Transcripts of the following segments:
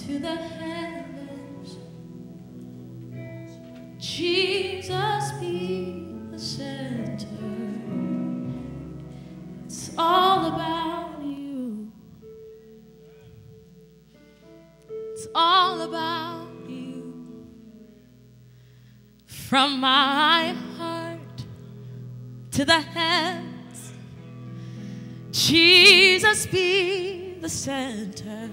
to the heavens. Jesus be the center. It's all about you. It's all about you. From my heart to the hands, Jesus be the center.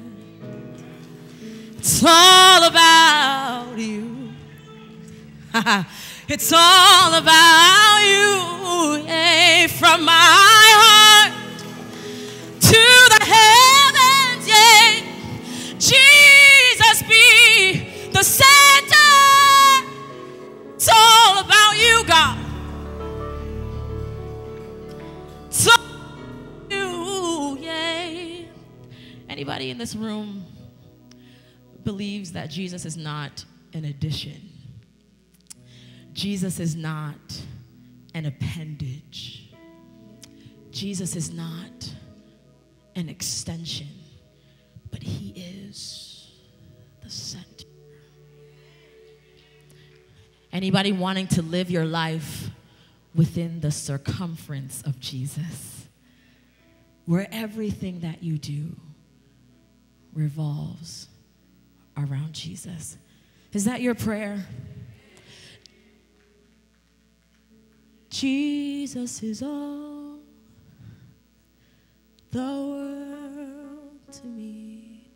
It's all about you. It's all about you. Yeah. From my heart to the heavens, yeah. Jesus be the center. It's all about you, God. It's all about you, yeah. Anybody in this room believes that Jesus is not an addition? Jesus is not an appendage. Jesus is not an extension, but he is the center. Anybody wanting to live your life within the circumference of Jesus, where everything that you do revolves around Jesus? Is that your prayer? Jesus is all the world to me.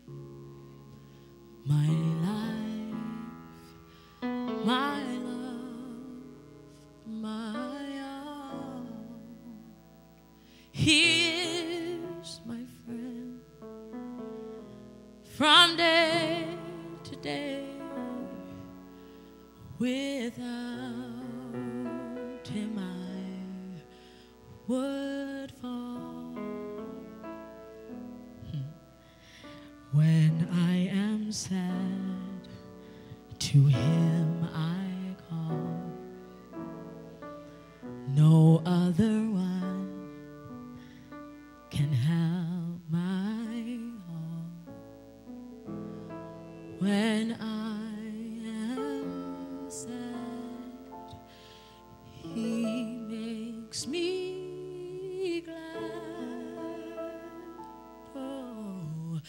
My life, my love, my all. He is my friend from day to day. Without him I would fall. When I am sad, to him I call. No other one can help my all. When I am sad, he makes me glad. Oh,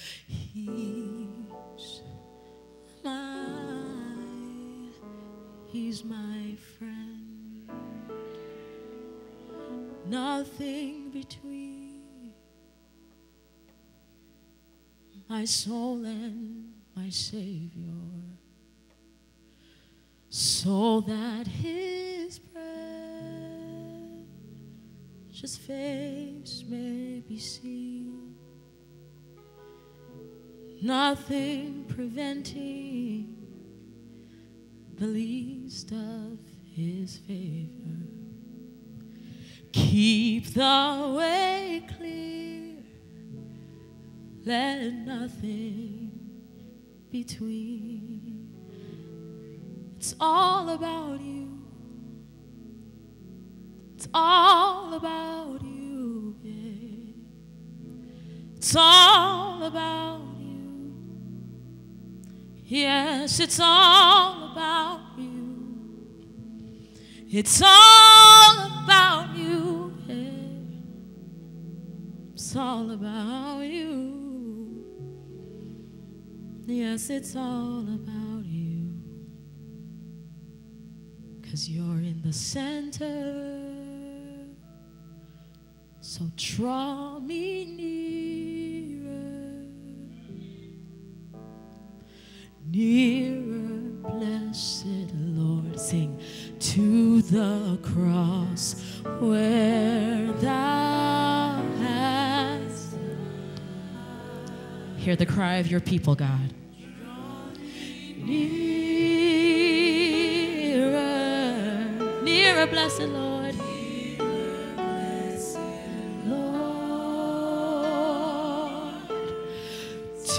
he's my friend. Nothing between my soul and my Savior, so that his precious face may be seen. Nothing preventing the least of his favor. Keep the way clear, let nothing between. It's all about you. It's all about you, yeah. It's all about you. Yes, it's all about you. It's all about you, yeah. It's all about you. Yes, it's all about you. 'Cause you're in the center. So draw me nearer, nearer, blessed Lord. Sing, to the cross where thou hast. Hear the cry of your people, God. Nearer, nearer, blessed Lord.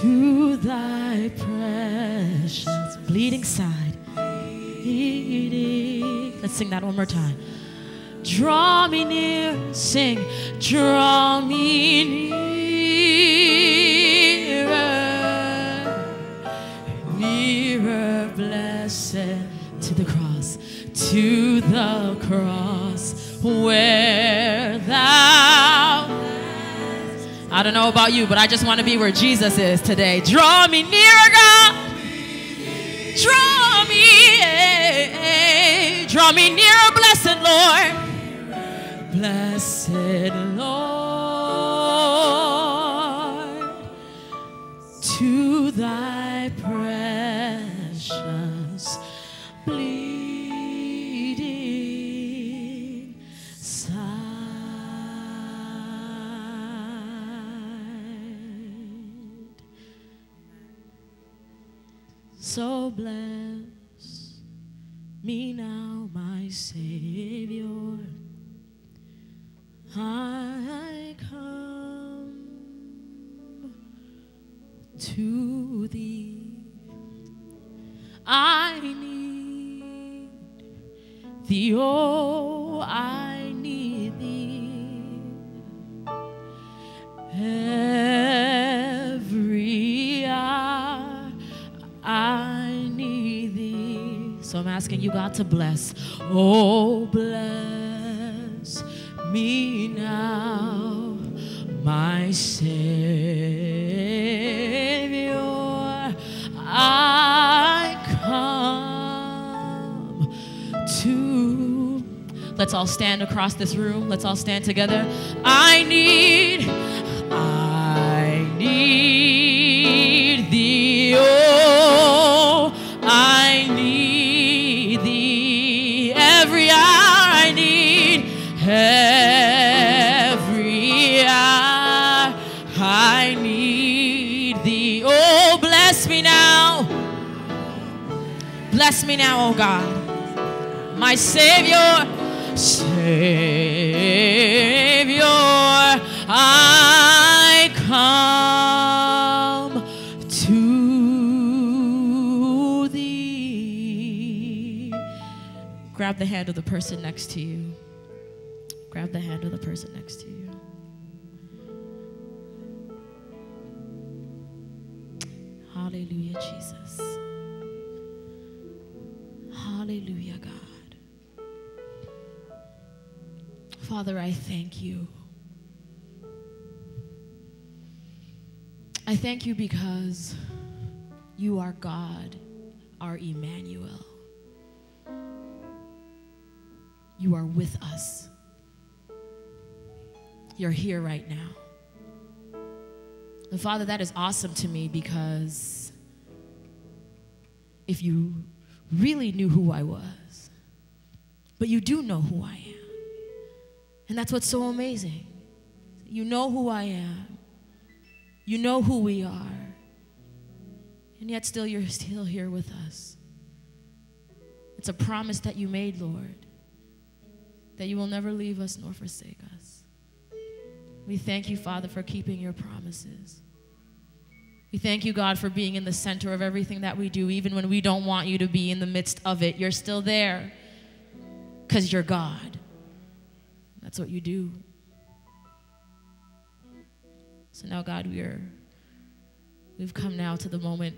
To thy precious bleeding side. Let's sing that one more time. Draw me near, sing, draw me nearer, blessed to the cross, where thou. I don't know about you, but I just want to be where Jesus is today. Draw me nearer, God. Draw me nearer, blessed Lord. Blessed Lord, to thy precious bleeding side. So bless me now, my Savior. I come to thee. I need thee, oh, I need thee. Every hour I need thee. So I'm asking you, God, to bless. Oh, bless me now, my Savior. I come to. Let's all stand across this room. Let's all stand together. I need thee, oh, I need thee. Every hour I need, every hour I need thee. Oh, bless me now. Bless me now, oh God. My Savior, Savior, I come to thee. Grab the hand of the person next to you. Grab the hand of the person next to you. Hallelujah, Jesus. Hallelujah, God. Father, I thank you. I thank you because you are God, our Emmanuel. You are with us. You're here right now. And Father, that is awesome to me, because if you really knew who I was, but you do know who I am. And that's what's so amazing. You know who I am. You know who we are. And yet still you're still here with us. It's a promise that you made, Lord, that you will never leave us nor forsake us. We thank you, Father, for keeping your promises. We thank you, God, for being in the center of everything that we do, even when we don't want you to be in the midst of it. You're still there because you're God. That's what you do. So now, God, we've come now to the moment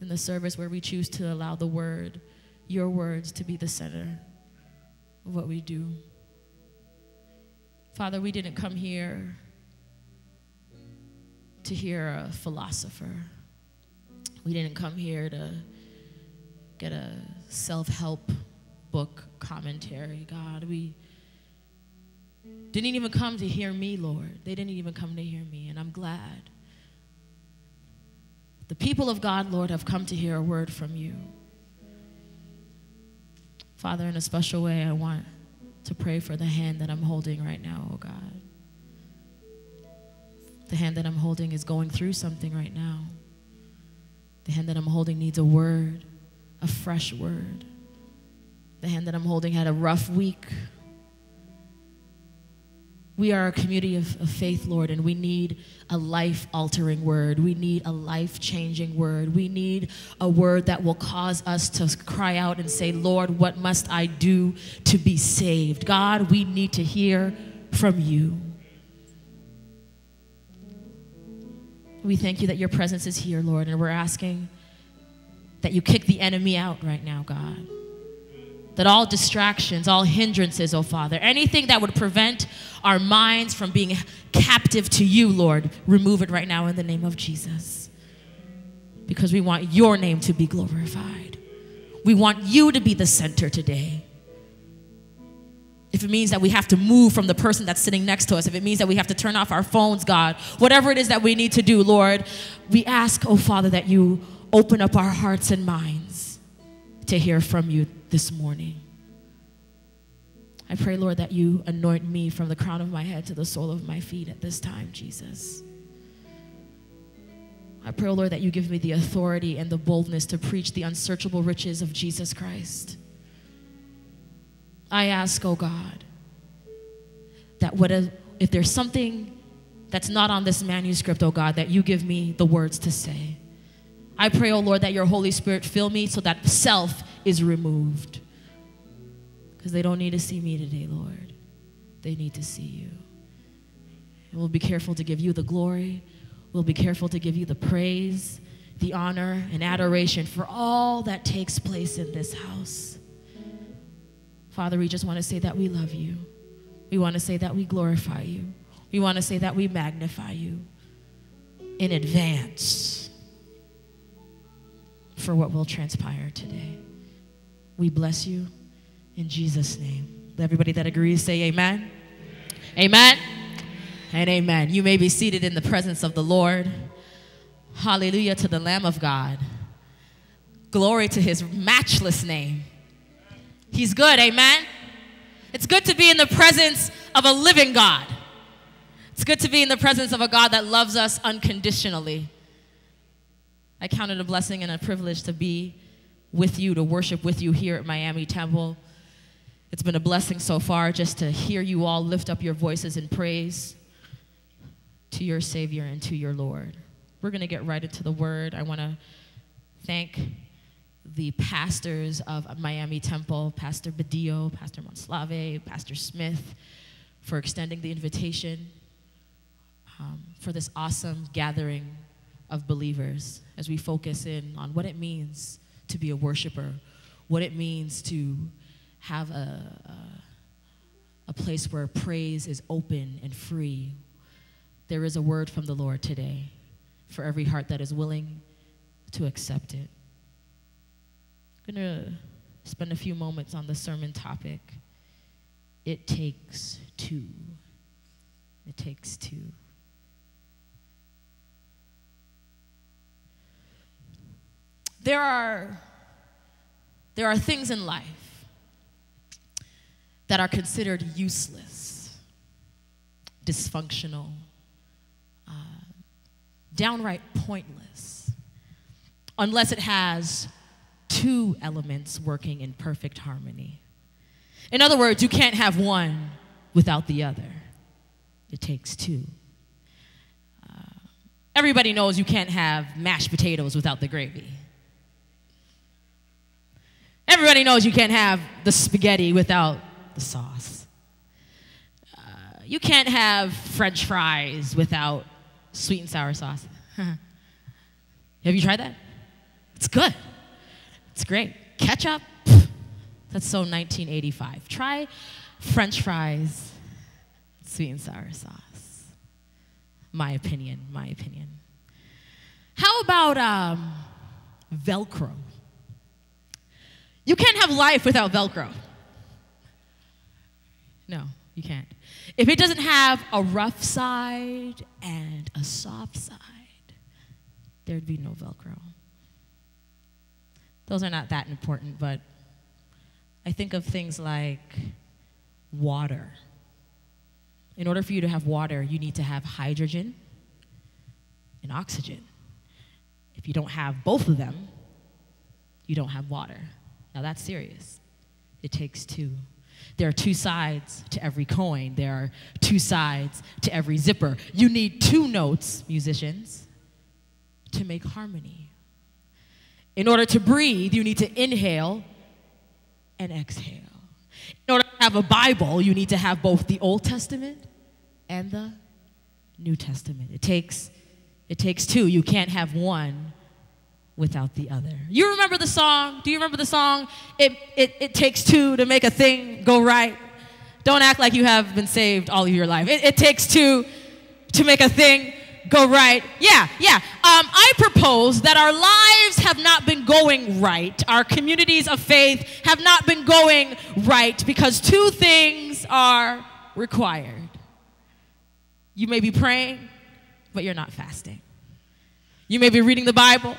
in the service where we choose to allow the word, your words, to be the center of what we do. Father, we didn't come here to hear a philosopher. We didn't come here to get a self-help book commentary, God. We didn't even come to hear me, Lord. They didn't even come to hear me, and I'm glad. The people of God, Lord, have come to hear a word from you. Father, in a special way, I want to pray for the hand that I'm holding right now, oh God. The hand that I'm holding is going through something right now. The hand that I'm holding needs a word, a fresh word. The hand that I'm holding had a rough week. We are a community of faith, Lord, and we need a life-altering word. We need a life-changing word. We need a word that will cause us to cry out and say, Lord, what must I do to be saved? God, we need to hear from you. We thank you that your presence is here, Lord, and we're asking that you kick the enemy out right now, God. That all distractions, all hindrances, oh Father, anything that would prevent our minds from being captive to you, Lord, remove it right now in the name of Jesus. Because we want your name to be glorified. We want you to be the center today. If it means that we have to move from the person that's sitting next to us, if it means that we have to turn off our phones, God, whatever it is that we need to do, Lord, we ask, oh Father, that you open up our hearts and minds to hear from you this morning. I pray, Lord, that you anoint me from the crown of my head to the sole of my feet at this time, Jesus. I pray, Lord, that you give me the authority and the boldness to preach the unsearchable riches of Jesus Christ. I ask, oh God, that if there's something that's not on this manuscript, oh God, that you give me the words to say. I pray, oh Lord, that your Holy Spirit fill me so that self is removed. Because they don't need to see me today, Lord. They need to see you. And we'll be careful to give you the glory. We'll be careful to give you the praise, the honor, and adoration for all that takes place in this house. Father, we just want to say that we love you. We want to say that we glorify you. We want to say that we magnify you in advance for what will transpire today. We bless you in Jesus' name. Everybody that agrees say amen. Amen. And amen. You may be seated in the presence of the Lord. Hallelujah to the Lamb of God. Glory to his matchless name. He's good, amen? It's good to be in the presence of a living God. It's good to be in the presence of a God that loves us unconditionally. I count it a blessing and a privilege to be with you, to worship with you here at Miami Temple. It's been a blessing so far just to hear you all lift up your voices in praise to your Savior and to your Lord. We're going to get right into the word. I want to thank the pastors of Miami Temple, Pastor Badillo, Pastor Monslave, Pastor Smith, for extending the invitation for this awesome gathering of believers as we focus in on what it means to be a worshiper, what it means to have a place where praise is open and free. There is a word from the Lord today for every heart that is willing to accept it. I'm going to spend a few moments on the sermon topic. It takes two. It takes two. There are things in life that are considered useless, dysfunctional, downright pointless, unless it has two elements working in perfect harmony. In other words, you can't have one without the other. It takes two. Everybody knows you can't have mashed potatoes without the gravy. Everybody knows you can't have the spaghetti without the sauce. You can't have French fries without sweet and sour sauce. Have you tried that? It's good. It's great. Ketchup, that's so 1985. Try French fries, sweet and sour sauce. My opinion, my opinion. How about Velcro? You can't have life without Velcro. No, you can't. If it doesn't have a rough side and a soft side, there'd be no Velcro. Those are not that important, but I think of things like water. In order for you to have water, you need to have hydrogen and oxygen. If you don't have both of them, you don't have water. Now that's serious. It takes two. There are two sides to every coin. There are two sides to every zipper. You need two notes, musicians, to make harmony. In order to breathe, you need to inhale and exhale. In order to have a Bible, you need to have both the Old Testament and the New Testament. It takes two. You can't have one without the other. You remember the song? Do you remember the song? It takes two to make a thing go right. Don't act like you have been saved all of your life. It takes two to make a thing go right. Yeah. I propose that our lives have not been going right. Our communities of faith have not been going right because two things are required. You may be praying, but you're not fasting. You may be reading the Bible,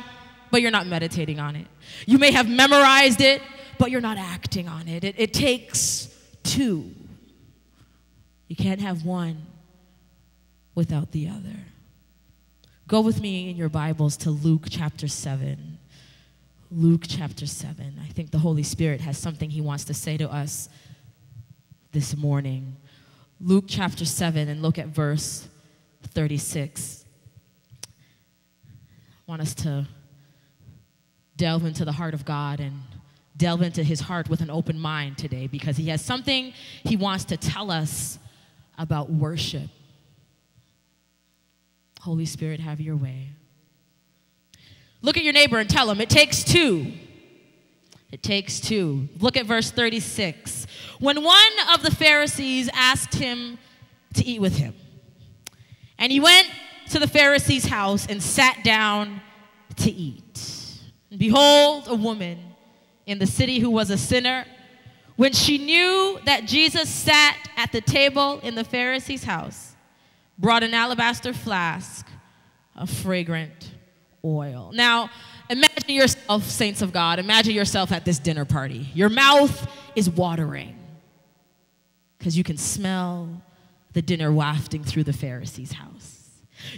but you're not meditating on it. You may have memorized it, but you're not acting on it. It takes two. You can't have one without the other. Go with me in your Bibles to Luke chapter 7. Luke chapter 7. I think the Holy Spirit has something he wants to say to us this morning. Luke chapter 7, and look at verse 36. I want us to delve into the heart of God and delve into his heart with an open mind today, because he has something he wants to tell us about worship. Holy Spirit, have your way. Look at your neighbor and tell him, it takes two. It takes two. Look at verse 36. When one of the Pharisees asked him to eat with him, and he went to the Pharisee's house and sat down to eat. And behold, a woman in the city who was a sinner, when she knew that Jesus sat at the table in the Pharisee's house, brought an alabaster flask of fragrant oil. Now, imagine yourself, saints of God, imagine yourself at this dinner party. Your mouth is watering because you can smell the dinner wafting through the Pharisee's house.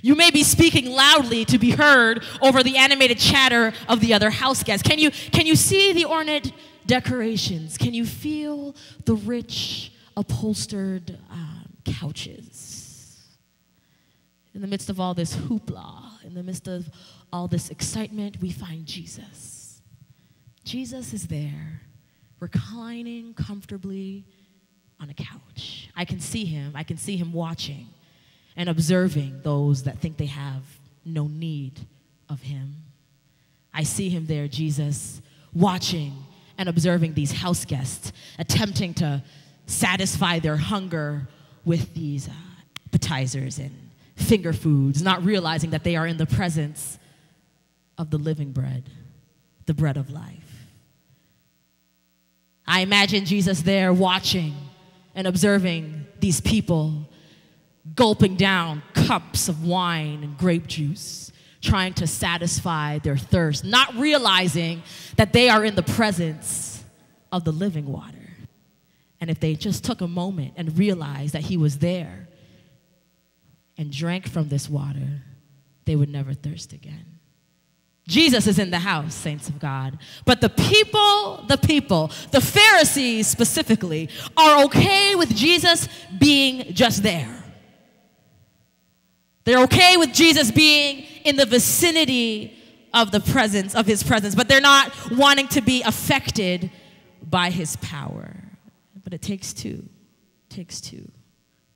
You may be speaking loudly to be heard over the animated chatter of the other house guests. Can you see the ornate decorations? Can you feel the rich upholstered couches? In the midst of all this hoopla, in the midst of all this excitement, we find Jesus. Jesus is there, reclining comfortably on a couch. I can see him watching and observing those that think they have no need of him. I see him there, Jesus, watching and observing these house guests, attempting to satisfy their hunger with these appetizers and finger foods, not realizing that they are in the presence of the living bread, the bread of life. I imagine Jesus there watching and observing these people gulping down cups of wine and grape juice, trying to satisfy their thirst, not realizing that they are in the presence of the living water. And if they just took a moment and realized that he was there and drank from this water, they would never thirst again. Jesus is in the house, saints of God. But the people, the Pharisees specifically, are okay with Jesus being just there. They're okay with Jesus being in the vicinity of his presence, but they're not wanting to be affected by his power. But it takes two. It takes two.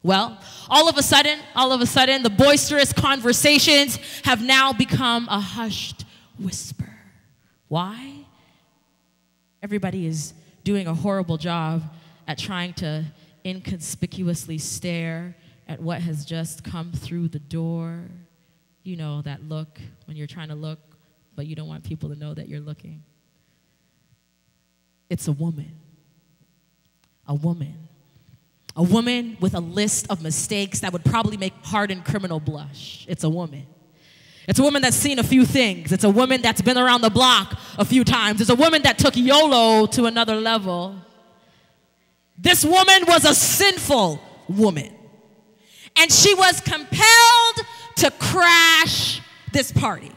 Well, all of a sudden, the boisterous conversations have now become a hushed whisper. Why? Everybody is doing a horrible job at trying to inconspicuously stare at what has just come through the door. You know, that look when you're trying to look, but you don't want people to know that you're looking. It's a woman. A woman. A woman with a list of mistakes that would probably make a hardened criminal blush. It's a woman. It's a woman that's seen a few things. It's a woman that's been around the block a few times. It's a woman that took YOLO to another level. This woman was a sinful woman. And she was compelled to crash this party.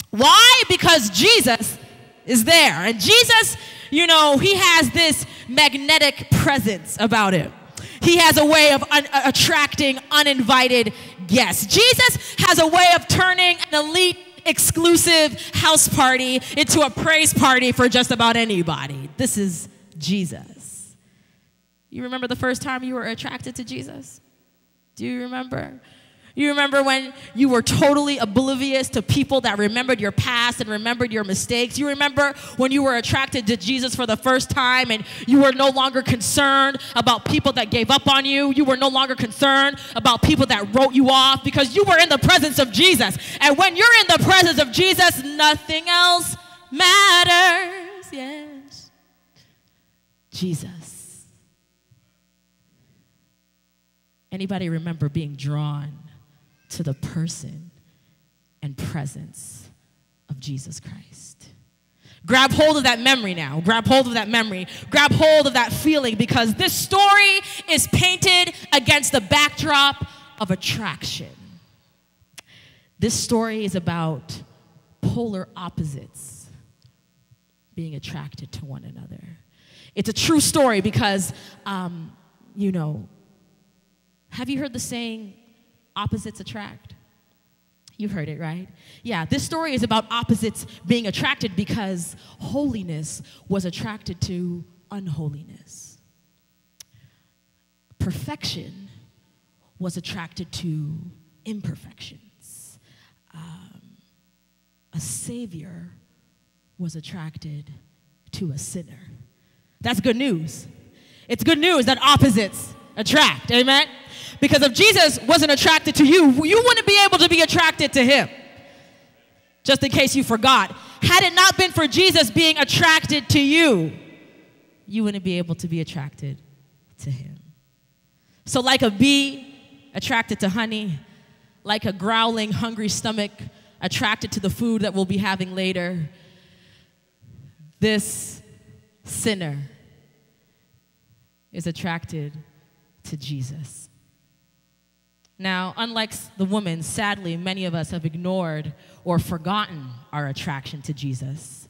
Why? Because Jesus is there. And Jesus, you know, he has this magnetic presence about him. He has a way of attracting uninvited guests. Jesus has a way of turning an elite, exclusive house party into a praise party for just about anybody. This is Jesus. You remember the first time you were attracted to Jesus? Do you remember? You remember when you were totally oblivious to people that remembered your past and remembered your mistakes? You remember when you were attracted to Jesus for the first time and you were no longer concerned about people that gave up on you? You were no longer concerned about people that wrote you off because you were in the presence of Jesus. And when you're in the presence of Jesus, nothing else matters. Yes. Jesus. Anybody remember being drawn to the person and presence of Jesus Christ? Grab hold of that memory now. Grab hold of that memory. Grab hold of that feeling, because this story is painted against the backdrop of attraction. This story is about polar opposites being attracted to one another. It's a true story because, have you heard the saying, opposites attract? You've heard it, right? Yeah, this story is about opposites being attracted because holiness was attracted to unholiness. Perfection was attracted to imperfections. A savior was attracted to a sinner. That's good news. It's good news that opposites attract, amen? Because if Jesus wasn't attracted to you, you wouldn't be able to be attracted to him. Just in case you forgot. Had it not been for Jesus being attracted to you, you wouldn't be able to be attracted to him. So like a bee attracted to honey, like a growling, hungry stomach attracted to the food that we'll be having later, this sinner is attracted to Jesus. Now, unlike the woman, sadly, many of us have ignored or forgotten our attraction to Jesus.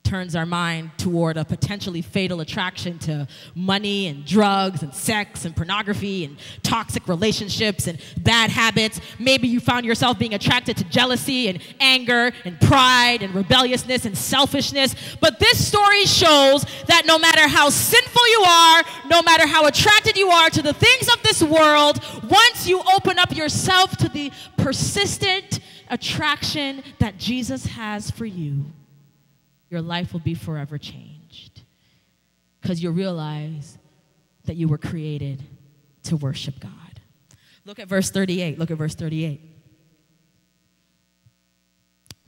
Turns our mind toward a potentially fatal attraction to money and drugs and sex and pornography and toxic relationships and bad habits. Maybe you found yourself being attracted to jealousy and anger and pride and rebelliousness and selfishness. But this story shows that no matter how sinful you are, no matter how attracted you are to the things of this world, once you open up yourself to the persistent attraction that Jesus has for you, your life will be forever changed, because you'll realize that you were created to worship God. Look at verse 38. Look at verse 38.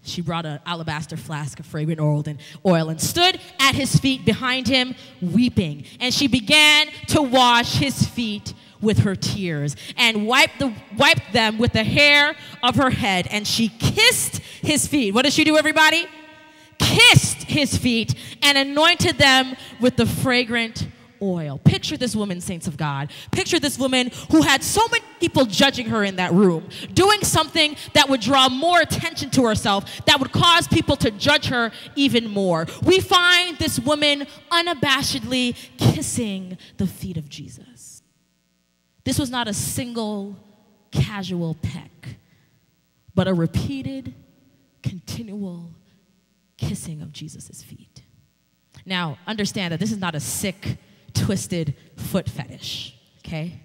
She brought an alabaster flask of fragrant oil and stood at his feet behind him, weeping. And she began to wash his feet with her tears and wiped them with the hair of her head. And she kissed his feet. What did she do, everybody? Kissed his feet and anointed them with the fragrant oil. Picture this woman, saints of God. Picture this woman who had so many people judging her in that room, doing something that would draw more attention to herself, that would cause people to judge her even more. We find this woman unabashedly kissing the feet of Jesus. This was not a single casual peck, but a repeated, continual kissing of Jesus' feet. Now, understand that this is not a sick, twisted foot fetish, okay?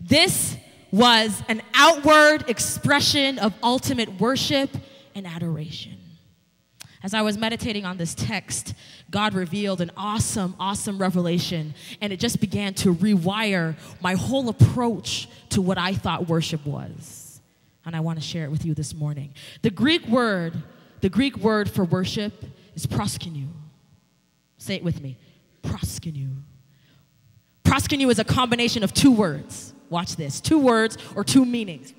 This was an outward expression of ultimate worship and adoration. As I was meditating on this text, God revealed an awesome, awesome revelation, and it just began to rewire my whole approach to what I thought worship was. And I want to share it with you this morning. The Greek word for worship is proskyneu. Say it with me. Proskyneu. Proskyneu is a combination of two words. Watch this. Two words or two meanings.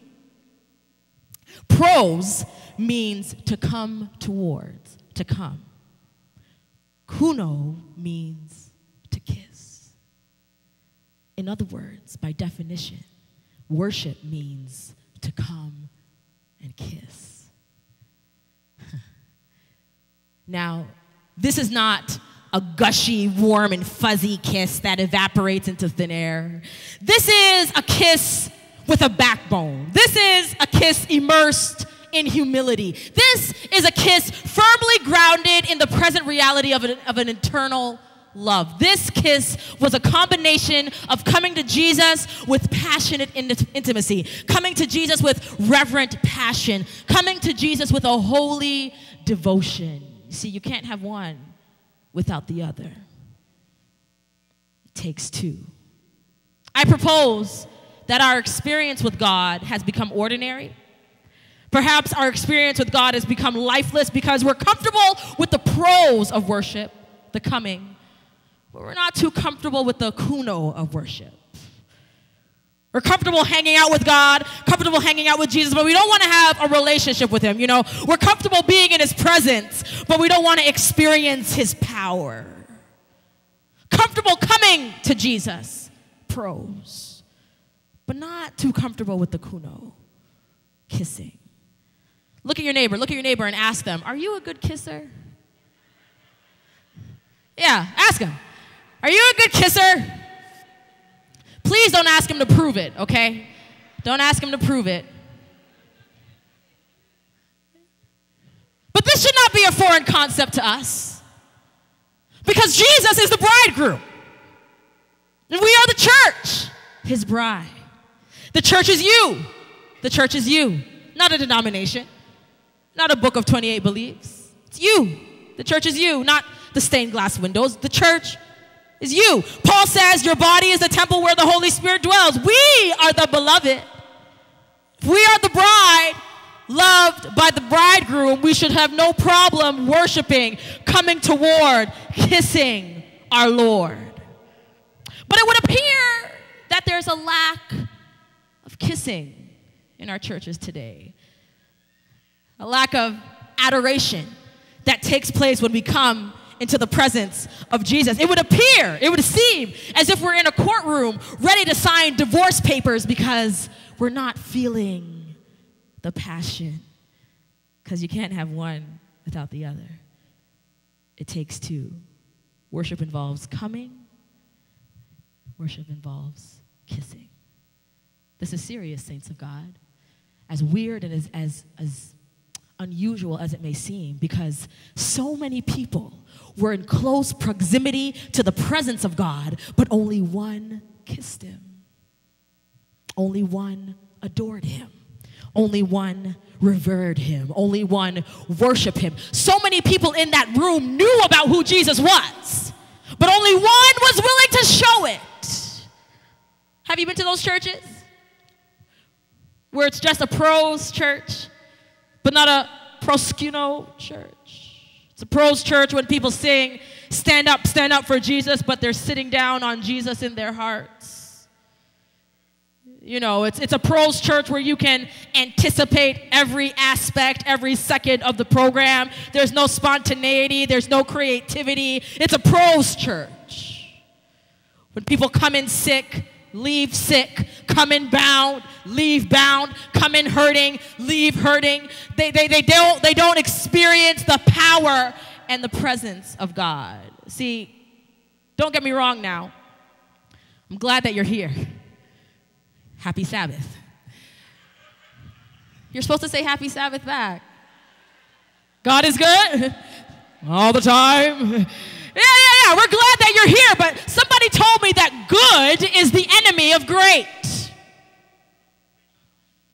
Pros means to come towards, to come. Kuno means to kiss. In other words, by definition, worship means to come and kiss. Now, this is not a gushy, warm, and fuzzy kiss that evaporates into thin air. This is a kiss with a backbone. This is a kiss immersed in humility. This is a kiss firmly grounded in the present reality of an eternal love. This kiss was a combination of coming to Jesus with passionate intimacy, coming to Jesus with reverent passion, coming to Jesus with a holy devotion. You see, you can't have one without the other. It takes two. I propose that our experience with God has become ordinary. Perhaps our experience with God has become lifeless because we're comfortable with the pros of worship, the coming, but we're not too comfortable with the kuno of worship. We're comfortable hanging out with God, comfortable hanging out with Jesus, but we don't want to have a relationship with him, you know. We're comfortable being in his presence, but we don't want to experience his power. Comfortable coming to Jesus, pros, but not too comfortable with the kuno, kissing. Look at your neighbor and ask them, are you a good kisser? Yeah, ask him, are you a good kisser? Please don't ask him to prove it, okay? Don't ask him to prove it. But this should not be a foreign concept to us, because Jesus is the bridegroom, and we are the church, his bride. The church is you. The church is you, not a denomination. Not a book of 28 beliefs. It's you. The church is you, not the stained glass windows. The church is you. Paul says your body is the temple where the Holy Spirit dwells. We are the beloved. If we are the bride, loved by the bridegroom, we should have no problem worshiping, coming toward, kissing our Lord. But it would appear that there's a lack of kissing in our churches today. A lack of adoration that takes place when we come into the presence of Jesus. It would appear, it would seem as if we're in a courtroom ready to sign divorce papers because we're not feeling the passion. Because you can't have one without the other. It takes two. Worship involves coming. Worship involves kissing. This is serious, saints of God. As weird and as unusual as it may seem, because so many people were in close proximity to the presence of God, but only one kissed him. Only one adored him. Only one revered him. Only one worshiped him. So many people in that room knew about who Jesus was, but only one was willing to show it. Have you been to those churches where it's just a pros church, but not a proskuno church? It's a pros church when people sing, stand up for Jesus, but they're sitting down on Jesus in their hearts. You know, it's a pros church where you can anticipate every aspect, every second of the program. There's no spontaneity, there's no creativity. It's a pros church. When people come in sick, leave sick, come in bound, leave bound, come in hurting, leave hurting. They don't experience the power and the presence of God. See, don't get me wrong now. I'm glad that you're here. Happy Sabbath. You're supposed to say happy Sabbath back. God is good all the time. Yeah, we're glad that you're here, but somebody told me that good is the enemy of great.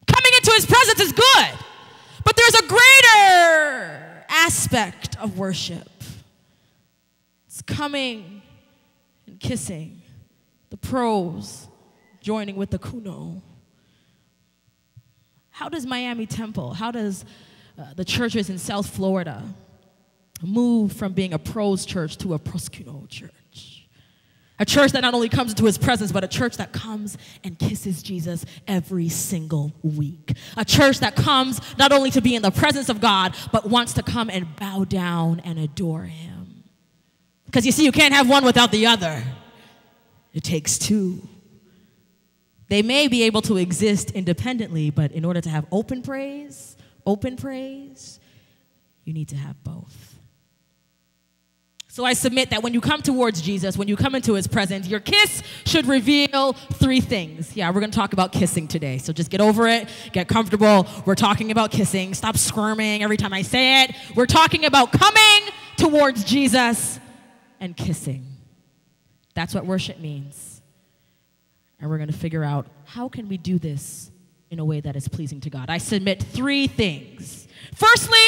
Coming into his presence is good, but there's a greater aspect of worship. It's coming and kissing, the pros joining with the kuno. How does Miami Temple, how does the churches in South Florida move from being a pros church to a proskuno church? A church that not only comes into his presence, but a church that comes and kisses Jesus every single week. A church that comes not only to be in the presence of God, but wants to come and bow down and adore him. Because you see, you can't have one without the other. It takes two. They may be able to exist independently, but in order to have open praise, you need to have both. So I submit that when you come towards Jesus, when you come into his presence, your kiss should reveal three things. Yeah, we're going to talk about kissing today. So just get over it, get comfortable. We're talking about kissing. Stop squirming every time I say it. We're talking about coming towards Jesus and kissing. That's what worship means. And we're going to figure out how can we do this in a way that is pleasing to God. I submit 3 things. Firstly,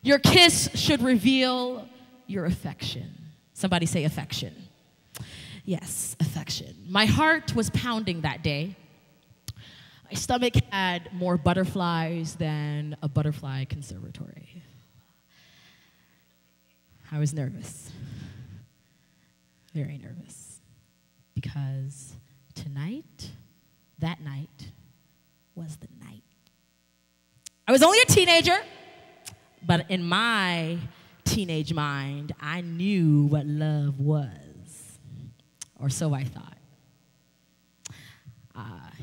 your kiss should reveal your affection. Somebody say affection. Yes, affection. My heart was pounding that day. My stomach had more butterflies than a butterfly conservatory. I was nervous. Very nervous. Because tonight, that night, was the night. I was only a teenager, but in my teenage mind, I knew what love was. Or so I thought.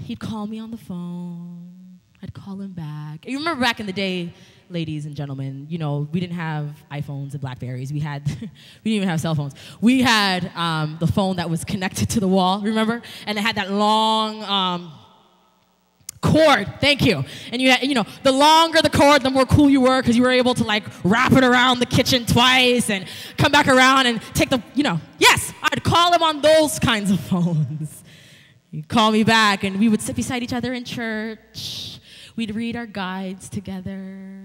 He'd call me on the phone. I'd call him back. You remember back in the day, ladies and gentlemen, you know, we didn't have iPhones and Blackberries. We didn't even have cell phones. We had the phone that was connected to the wall, remember? And it had that long cord. Thank you. And you had, you know, the longer the cord, the more cool you were because you were able to like wrap it around the kitchen twice and come back around and take the, you know. Yes, I'd call him on those kinds of phones. He'd call me back and we would sit beside each other in church. We'd read our guides together.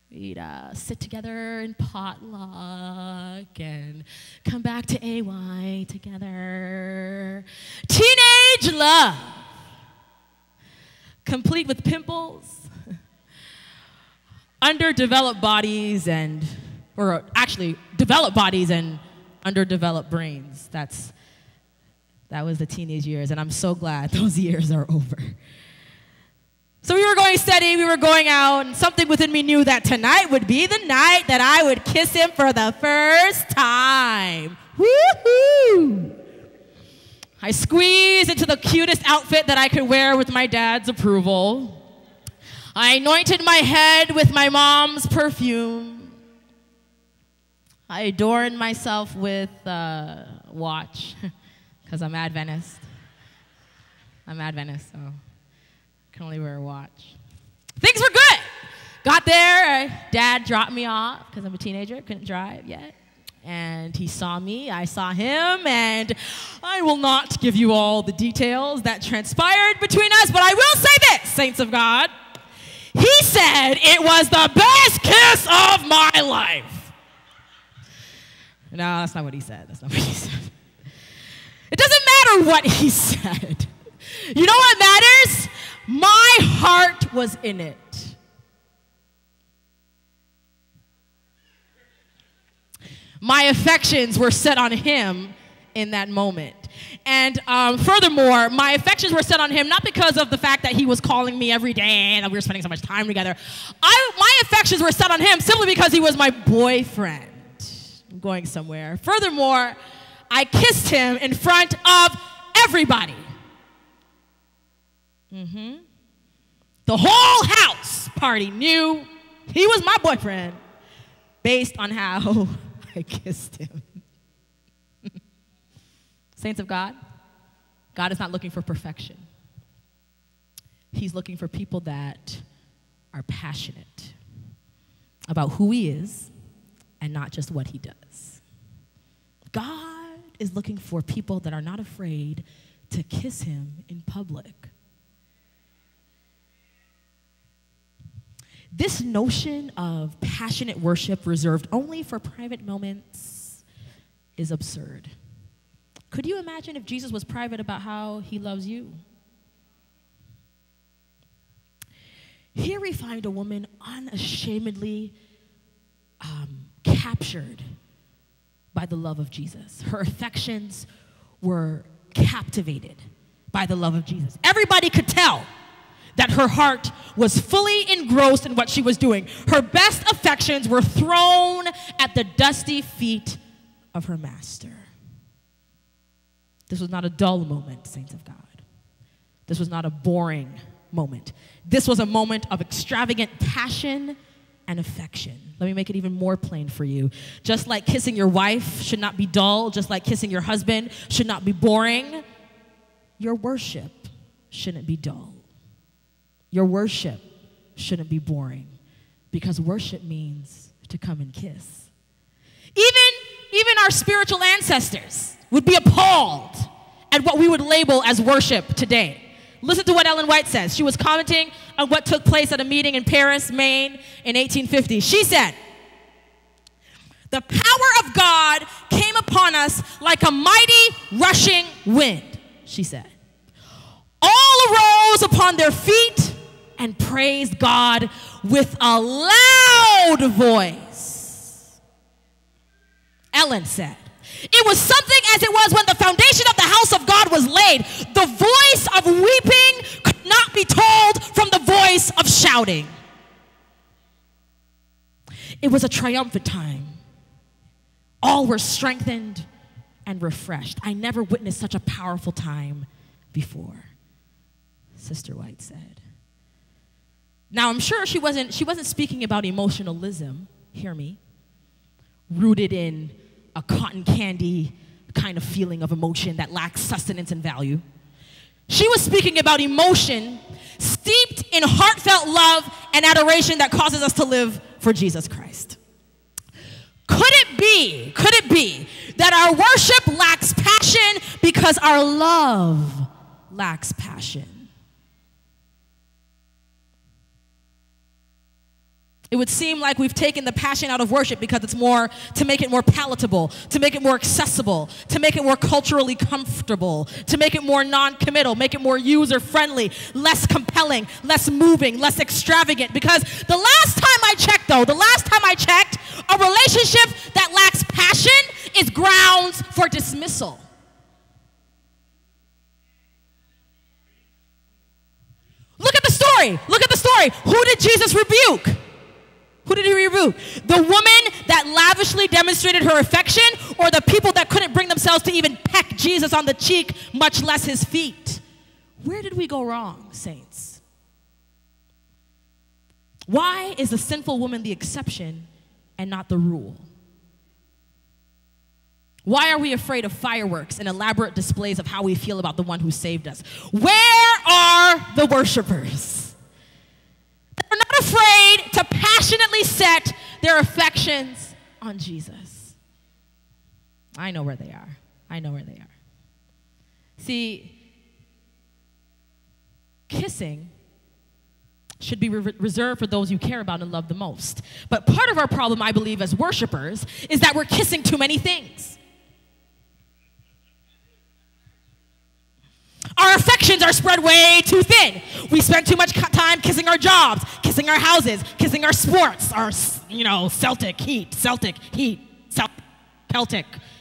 We'd sit together in potluck and come back to AY together. Teenage love. Complete with pimples, underdeveloped bodies or actually developed bodies and underdeveloped brains. That was the teenage years, and I'm so glad those years are over. So we were going steady, we were going out, and something within me knew that tonight would be the night that I would kiss him for the first time. Woo-hoo! I squeezed into the cutest outfit that I could wear with my dad's approval. I anointed my head with my mom's perfume. I adorned myself with a watch, because I'm Adventist. I'm Adventist, so I can only wear a watch. Things were good. Got there, Dad dropped me off, because I'm a teenager, couldn't drive yet. And he saw me, I saw him, and I will not give you all the details that transpired between us, but I will say this, saints of God. He said it was the best kiss of my life. No, that's not what he said. That's not what he said. It doesn't matter what he said. You know what matters? My heart was in it. My affections were set on him in that moment. And furthermore, my affections were set on him not because of the fact that he was calling me every day and that we were spending so much time together. My affections were set on him simply because he was my boyfriend. I'm going somewhere. Furthermore, I kissed him in front of everybody. The whole house party knew he was my boyfriend based on how I kissed him. Saints of God, God is not looking for perfection. He's looking for people that are passionate about who he is and not just what he does. God is looking for people that are not afraid to kiss him in public. This notion of passionate worship reserved only for private moments is absurd. Could you imagine if Jesus was private about how he loves you? Here we find a woman unashamedly captured by the love of Jesus. Her affections were captivated by the love of Jesus. Everybody could tell that her heart was fully engrossed in what she was doing. Her best affections were thrown at the dusty feet of her master. This was not a dull moment, saints of God. This was not a boring moment. This was a moment of extravagant passion and affection. Let me make it even more plain for you. Just like kissing your wife should not be dull, just like kissing your husband should not be boring, your worship shouldn't be dull. Your worship shouldn't be boring, because worship means to come and kiss. Even our spiritual ancestors would be appalled at what we would label as worship today. Listen to what Ellen White says. She was commenting on what took place at a meeting in Paris, Maine in 1850. She said, "The power of God came upon us like a mighty rushing wind," she said. "All arose upon their feet and praised God with a loud voice." Ellen said, "It was something as it was when the foundation of the house of God was laid. The voice of weeping could not be told from the voice of shouting." It was a triumphant time. All were strengthened and refreshed. I never witnessed such a powerful time before, Sister White said. Now, I'm sure she wasn't speaking about emotionalism, hear me, rooted in a cotton candy kind of feeling of emotion that lacks sustenance and value. She was speaking about emotion steeped in heartfelt love and adoration that causes us to live for Jesus Christ. Could it be that our worship lacks passion because our love lacks passion? It would seem like we've taken the passion out of worship because it's more to make it more palatable, to make it more accessible, to make it more culturally comfortable, to make it more non-committal, make it more user-friendly, less compelling, less moving, less extravagant. Because the last time I checked, a relationship that lacks passion is grounds for dismissal. Look at the story. Who did Jesus rebuke? Who did he rebuke? The woman that lavishly demonstrated her affection, or the people that couldn't bring themselves to even peck Jesus on the cheek, much less his feet? Where did we go wrong, saints? Why is the sinful woman the exception and not the rule? Why are we afraid of fireworks and elaborate displays of how we feel about the one who saved us? Where are the worshipers? They're not afraid to passionately set their affections on Jesus. I know where they are. See, kissing should be reserved for those you care about and love the most. But part of our problem, I believe, as worshipers, is that we're kissing too many things. Our affections are spread way too thin. We spend too much time kissing our jobs, kissing our houses, kissing our sports, our, Celtic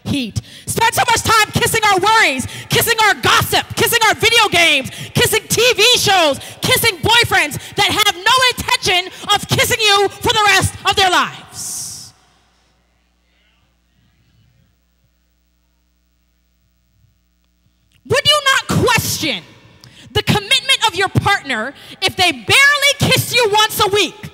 heat. Spend so much time kissing our worries, kissing our gossip, kissing our video games, kissing TV shows, kissing boyfriends that have no intention of kissing you for the rest of their lives. Would you not question the commitment of your partner if they barely kiss you once a week,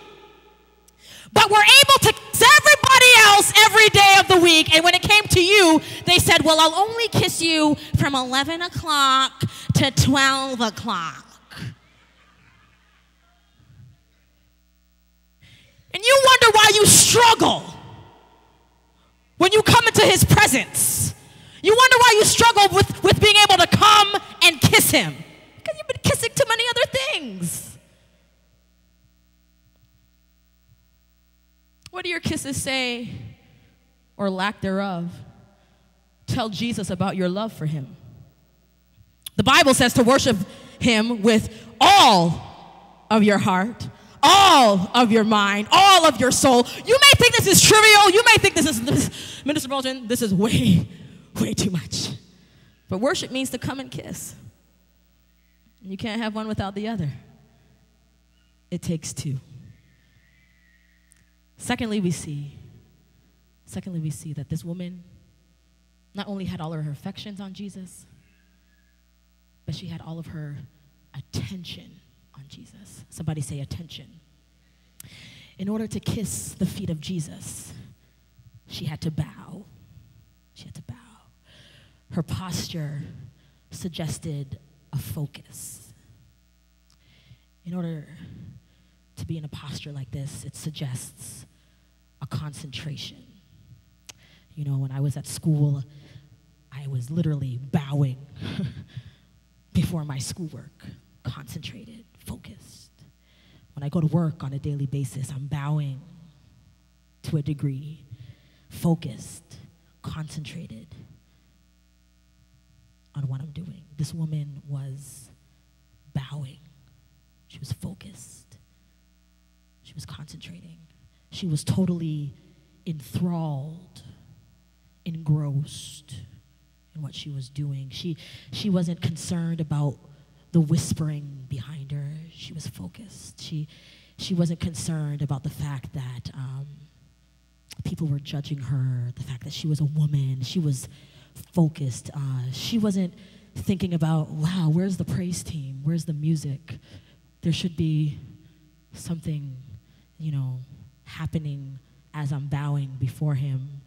but were able to kiss everybody else every day of the week, and when it came to you, they said, well, I'll only kiss you from 11 o'clock to 12 o'clock. And you wonder why you struggle when you come into his presence. You wonder why you struggle with being able to come and kiss him. Because you've been kissing too many other things. What do your kisses say, or lack thereof, tell Jesus about your love for him? The Bible says to worship him with all of your heart, all of your mind, all of your soul. You may think this is trivial. You may think this is, Minister Bulgin, this is way too much. But worship means to come and kiss. And you can't have one without the other. It takes two. Secondly, we see that this woman not only had all of her affections on Jesus, but she had all of her attention on Jesus. Somebody say attention. In order to kiss the feet of Jesus, she had to bow. Her posture suggested a focus. In order to be in a posture like this, it suggests a concentration. You know, when I was at school, I was literally bowing before my schoolwork, concentrated, focused. When I go to work on a daily basis, I'm bowing to a degree, focused, concentrated on what I'm doing. This woman was bowing. She was focused. She was concentrating. She was totally enthralled, engrossed in what she was doing. She wasn't concerned about the whispering behind her. She was focused. She wasn't concerned about the fact that people were judging her, the fact that she was a woman. She was focused. She wasn't thinking about, wow, where's the praise team? Where's the music? There should be something, you know, happening as I'm bowing before him.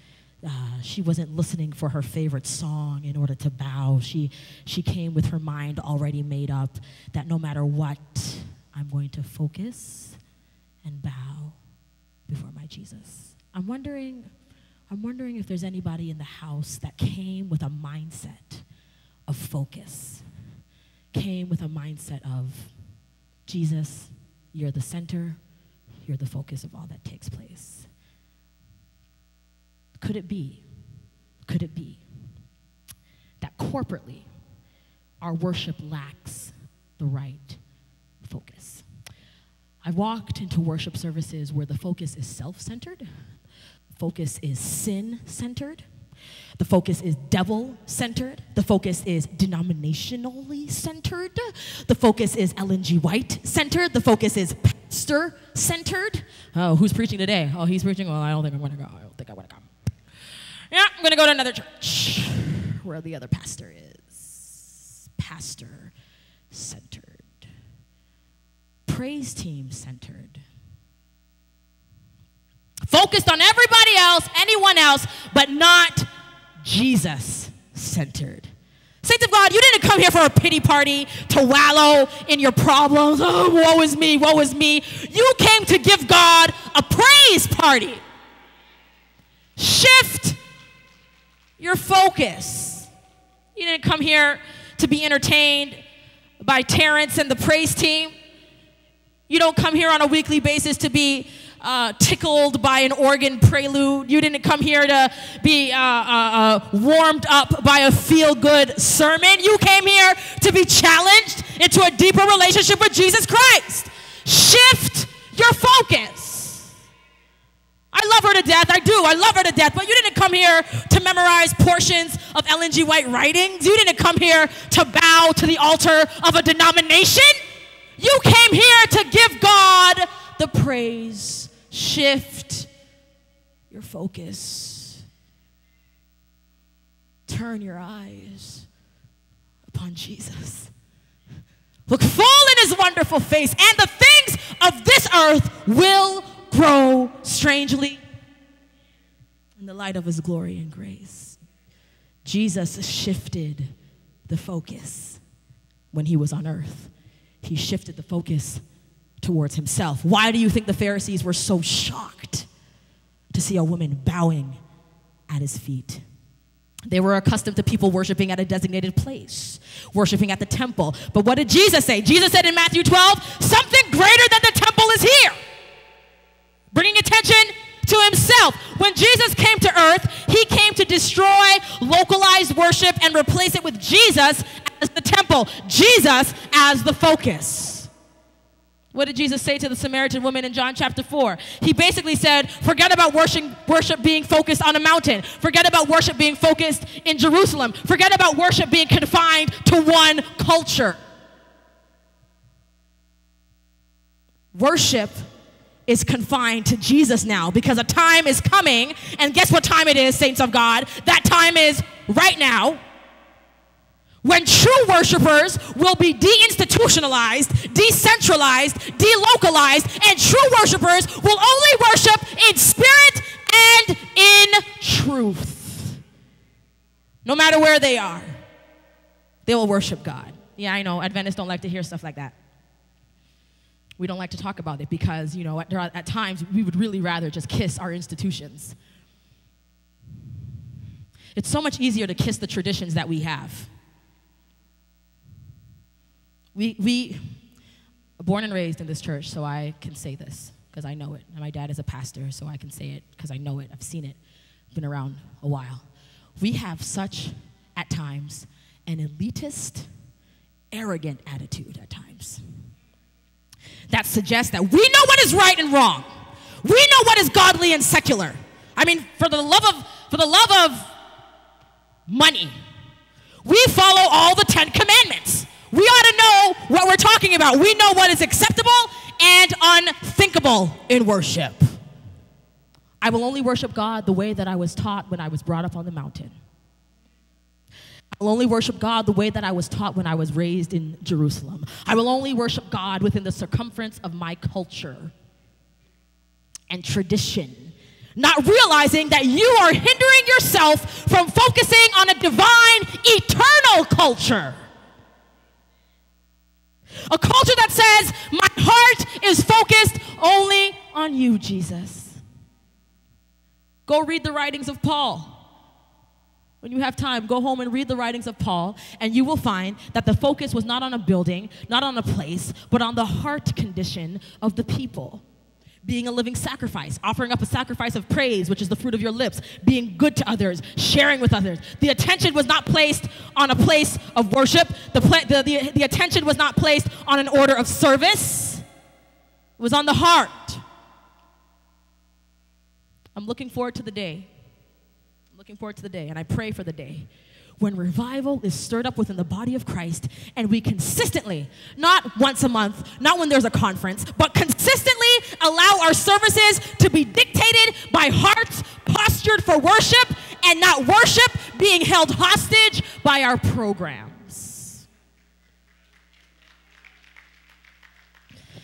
She wasn't listening for her favorite song in order to bow. She came with her mind already made up that no matter what, I'm going to focus and bow before my Jesus. I'm wondering if there's anybody in the house that came with a mindset of focus, came with a mindset of, Jesus, you're the center, you're the focus of all that takes place. Could it be that corporately our worship lacks the right focus? I've walked into worship services where the focus is self-centered, focus is sin-centered, the focus is devil-centered, the focus is denominationally centered, the focus is Ellen G. White-centered, the focus is pastor-centered. Oh, who's preaching today? Oh, he's preaching? Well, I don't think I'm going to go. I don't think I want to come. Yeah, I'm going to go to another church where the other pastor is. Pastor-centered. Praise team-centered. Focused on everybody else, anyone else, but not Jesus-centered. Saints of God, you didn't come here for a pity party to wallow in your problems. Oh, woe is me, woe is me. You came to give God a praise party. Shift your focus. You didn't come here to be entertained by Terrence and the praise team. You don't come here on a weekly basis to be tickled by an organ prelude. You didn't come here to be warmed up by a feel-good sermon. You came here to be challenged into a deeper relationship with Jesus Christ. Shift your focus. I love her to death. I do. I love her to death. But you didn't come here to memorize portions of Ellen G. White writings. You didn't come here to bow to the altar of a denomination. You came here to give God the praise. Shift your focus. Turn your eyes upon Jesus. Look full in his wonderful face, and the things of this earth will grow strangely in the light of his glory and grace. Jesus shifted the focus when he was on earth. He shifted the focus towards himself. Why do you think the Pharisees were so shocked to see a woman bowing at his feet? They were accustomed to people worshiping at a designated place, worshiping at the temple. But what did Jesus say? Jesus said in Matthew 12, something greater than the temple is here. Bringing attention to himself. When Jesus came to earth, he came to destroy localized worship and replace it with Jesus as the temple, Jesus as the focus. What did Jesus say to the Samaritan woman in John chapter 4? He basically said, forget about worship being focused on a mountain. Forget about worship being focused in Jerusalem. Forget about worship being confined to one culture. Worship is confined to Jesus now, because a time is coming, and guess what time it is, saints of God? That time is right now, when true worshipers will be deinstitutionalized, decentralized, delocalized, and true worshipers will only worship in spirit and in truth. No matter where they are, they will worship God. Yeah, I know, Adventists don't like to hear stuff like that. We don't like to talk about it because, you know, at times we would really rather just kiss our institutions. It's so much easier to kiss the traditions that we have. We born and raised in this church, so I can say this because I know it. And my dad is a pastor, so I can say it because I know it. I've seen it. Been around a while. We have such, at times, an elitist, arrogant attitude at times that suggests that we know what is right and wrong. We know what is godly and secular. I mean, for the love of money, we follow all the 10 commandments. We ought to know what we're talking about. We know what is acceptable and unthinkable in worship. I will only worship God the way that I was taught when I was brought up on the mountain. I will only worship God the way that I was taught when I was raised in Jerusalem. I will only worship God within the circumference of my culture and tradition, not realizing that you are hindering yourself from focusing on a divine, eternal culture. A culture that says, my heart is focused only on you, Jesus. Go read the writings of Paul. When you have time, go home and read the writings of Paul, and you will find that the focus was not on a building, not on a place, but on the heart condition of the people. Being a living sacrifice, offering up a sacrifice of praise, which is the fruit of your lips, being good to others, sharing with others. The attention was not placed on a place of worship. The attention was not placed on an order of service. It was on the heart. I'm looking forward to the day. I'm looking forward to the day, and I pray for the day when revival is stirred up within the body of Christ, and we consistently, not once a month, not when there's a conference, but consistently allow our services to be dictated by hearts postured for worship, and not worship being held hostage by our programs.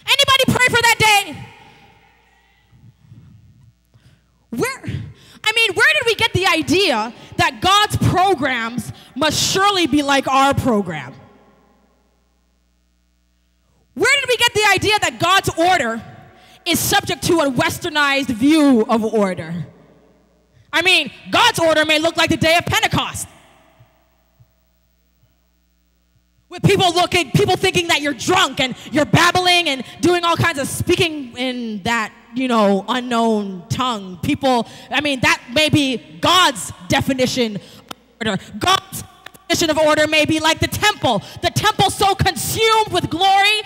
Anybody pray for that day? Where did we get the idea that God's programs must surely be like our program? Where did we get the idea that God's order is subject to a westernized view of order? I mean, God's order may look like the day of Pentecost, with people thinking that you're drunk and you're babbling and doing all kinds of speaking in that, unknown tongue. That may be God's definition of order. God's definition of order may be like the temple. The temple so consumed with glory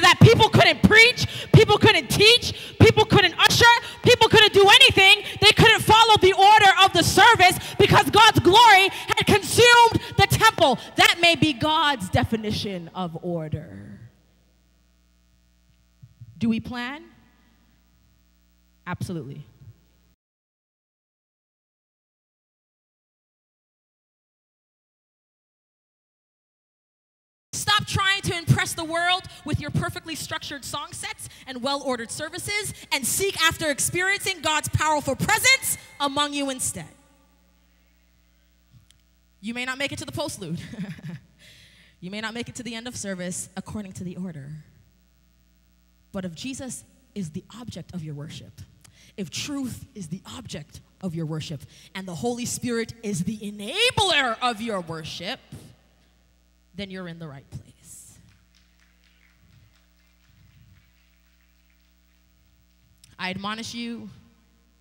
that people couldn't preach, people couldn't teach, people couldn't usher, people couldn't do anything. They couldn't follow the order of the service because God's glory had consumed the temple. That may be God's definition of order. Do we plan? Absolutely. Stop trying to impress the world with your perfectly structured song sets and well-ordered services, and seek after experiencing God's powerful presence among you instead. You may not make it to the postlude. You may not make it to the end of service according to the order. But if Jesus is the object of your worship, if truth is the object of your worship, and the Holy Spirit is the enabler of your worship, then you're in the right place. I admonish you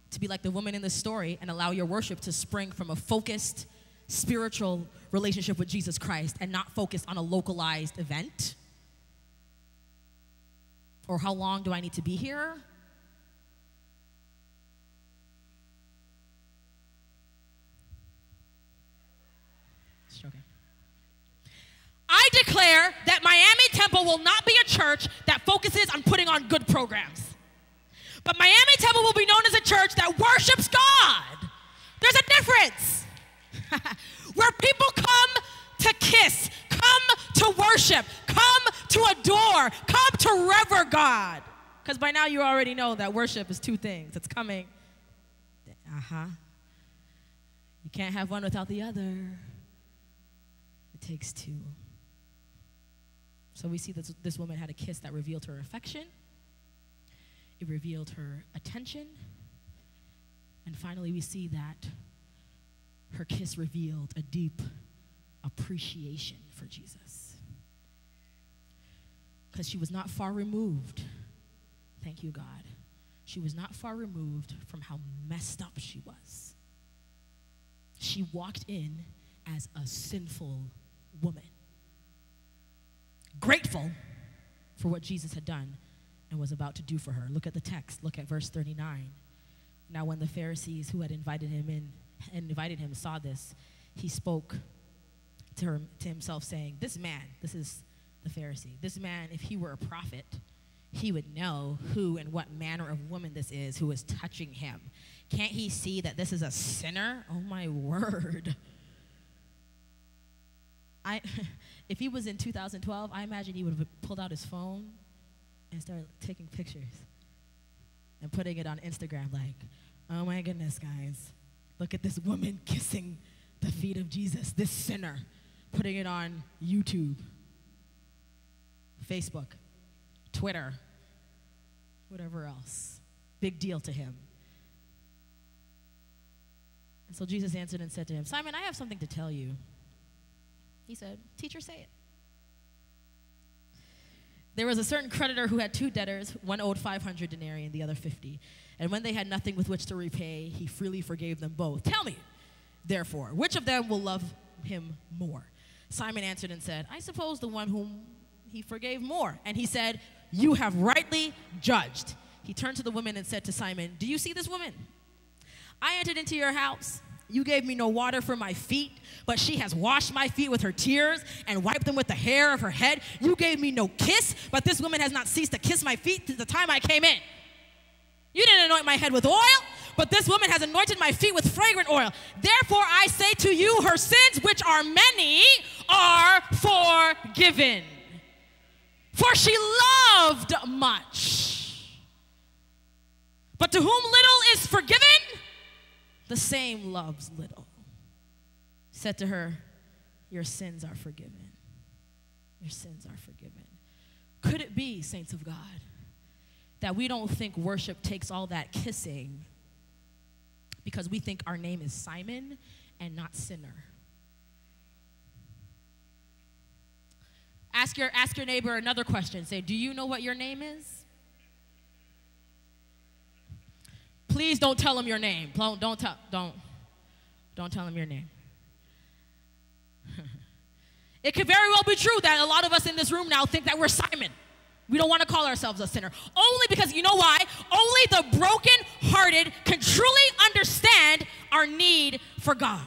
to be like the woman in this story and allow your worship to spring from a focused, spiritual relationship with Jesus Christ, and not focused on a localized event. Or how long do I need to be here? Okay. I declare that Miami Temple will not be a church that focuses on putting on good programs. But Miami Temple will be known as a church that worships God. There's a difference. Where people come to kiss, come to worship, come to adore, come to rever God. Because by now you already know that worship is two things. It's coming. You can't have one without the other. It takes two. So we see that this woman had a kiss that revealed her affection. It revealed her attention. And finally, we see that her kiss revealed a deep appreciation for Jesus. Because she was not far removed. Thank you, God. She was not far removed from how messed up she was. She walked in as a sinful woman, grateful for what Jesus had done and was about to do for her. Look at the text. Look at verse 39. Now when the Pharisees who had invited him saw this, he spoke to himself, saying, this man, this is the Pharisee, this man, if he were a prophet, he would know who and what manner of woman this is who is touching him. Can't he see that this is a sinner? Oh, my word. If he was in 2012, I imagine he would have pulled out his phone and started taking pictures and putting it on Instagram like, oh, my goodness, guys. Look at this woman kissing the feet of Jesus, this sinner, putting it on YouTube, Facebook, Twitter, whatever else. Big deal to him. And so Jesus answered and said to him, Simon, I have something to tell you. He said, teacher, say it. There was a certain creditor who had two debtors. One owed 500 denarii and the other 50. And when they had nothing with which to repay, he freely forgave them both. Tell me, therefore, which of them will love him more? Simon answered and said, I suppose the one whom he forgave more. And he said, you have rightly judged. He turned to the woman and said to Simon, do you see this woman? I entered into your house. You gave me no water for my feet, but she has washed my feet with her tears and wiped them with the hair of her head. You gave me no kiss, but this woman has not ceased to kiss my feet since the time I came in. You didn't anoint my head with oil, but this woman has anointed my feet with fragrant oil. Therefore I say to you, her sins, which are many, are forgiven. For she loved much. But to whom little is forgiven, the same loves little. He said to her, your sins are forgiven. Your sins are forgiven. Could it be, saints of God, that we don't think worship takes all that kissing because we think our name is Simon and not sinner? Ask your neighbor another question. Say, do you know what your name is? Please don't tell him your name. Don't tell him your name. It could very well be true that a lot of us in this room now think that we're Simon. We don't want to call ourselves a sinner. Only because, you know why? Only the brokenhearted can truly understand our need for God.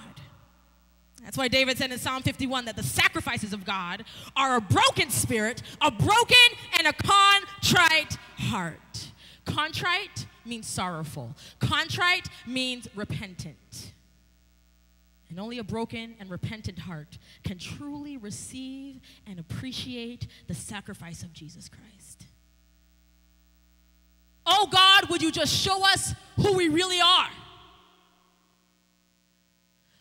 That's why David said in Psalm 51 that the sacrifices of God are a broken spirit, a broken and a contrite heart. Contrite means sorrowful. Contrite means repentant. And only a broken and repentant heart can truly receive and appreciate the sacrifice of Jesus Christ. Oh God, would you just show us who we really are?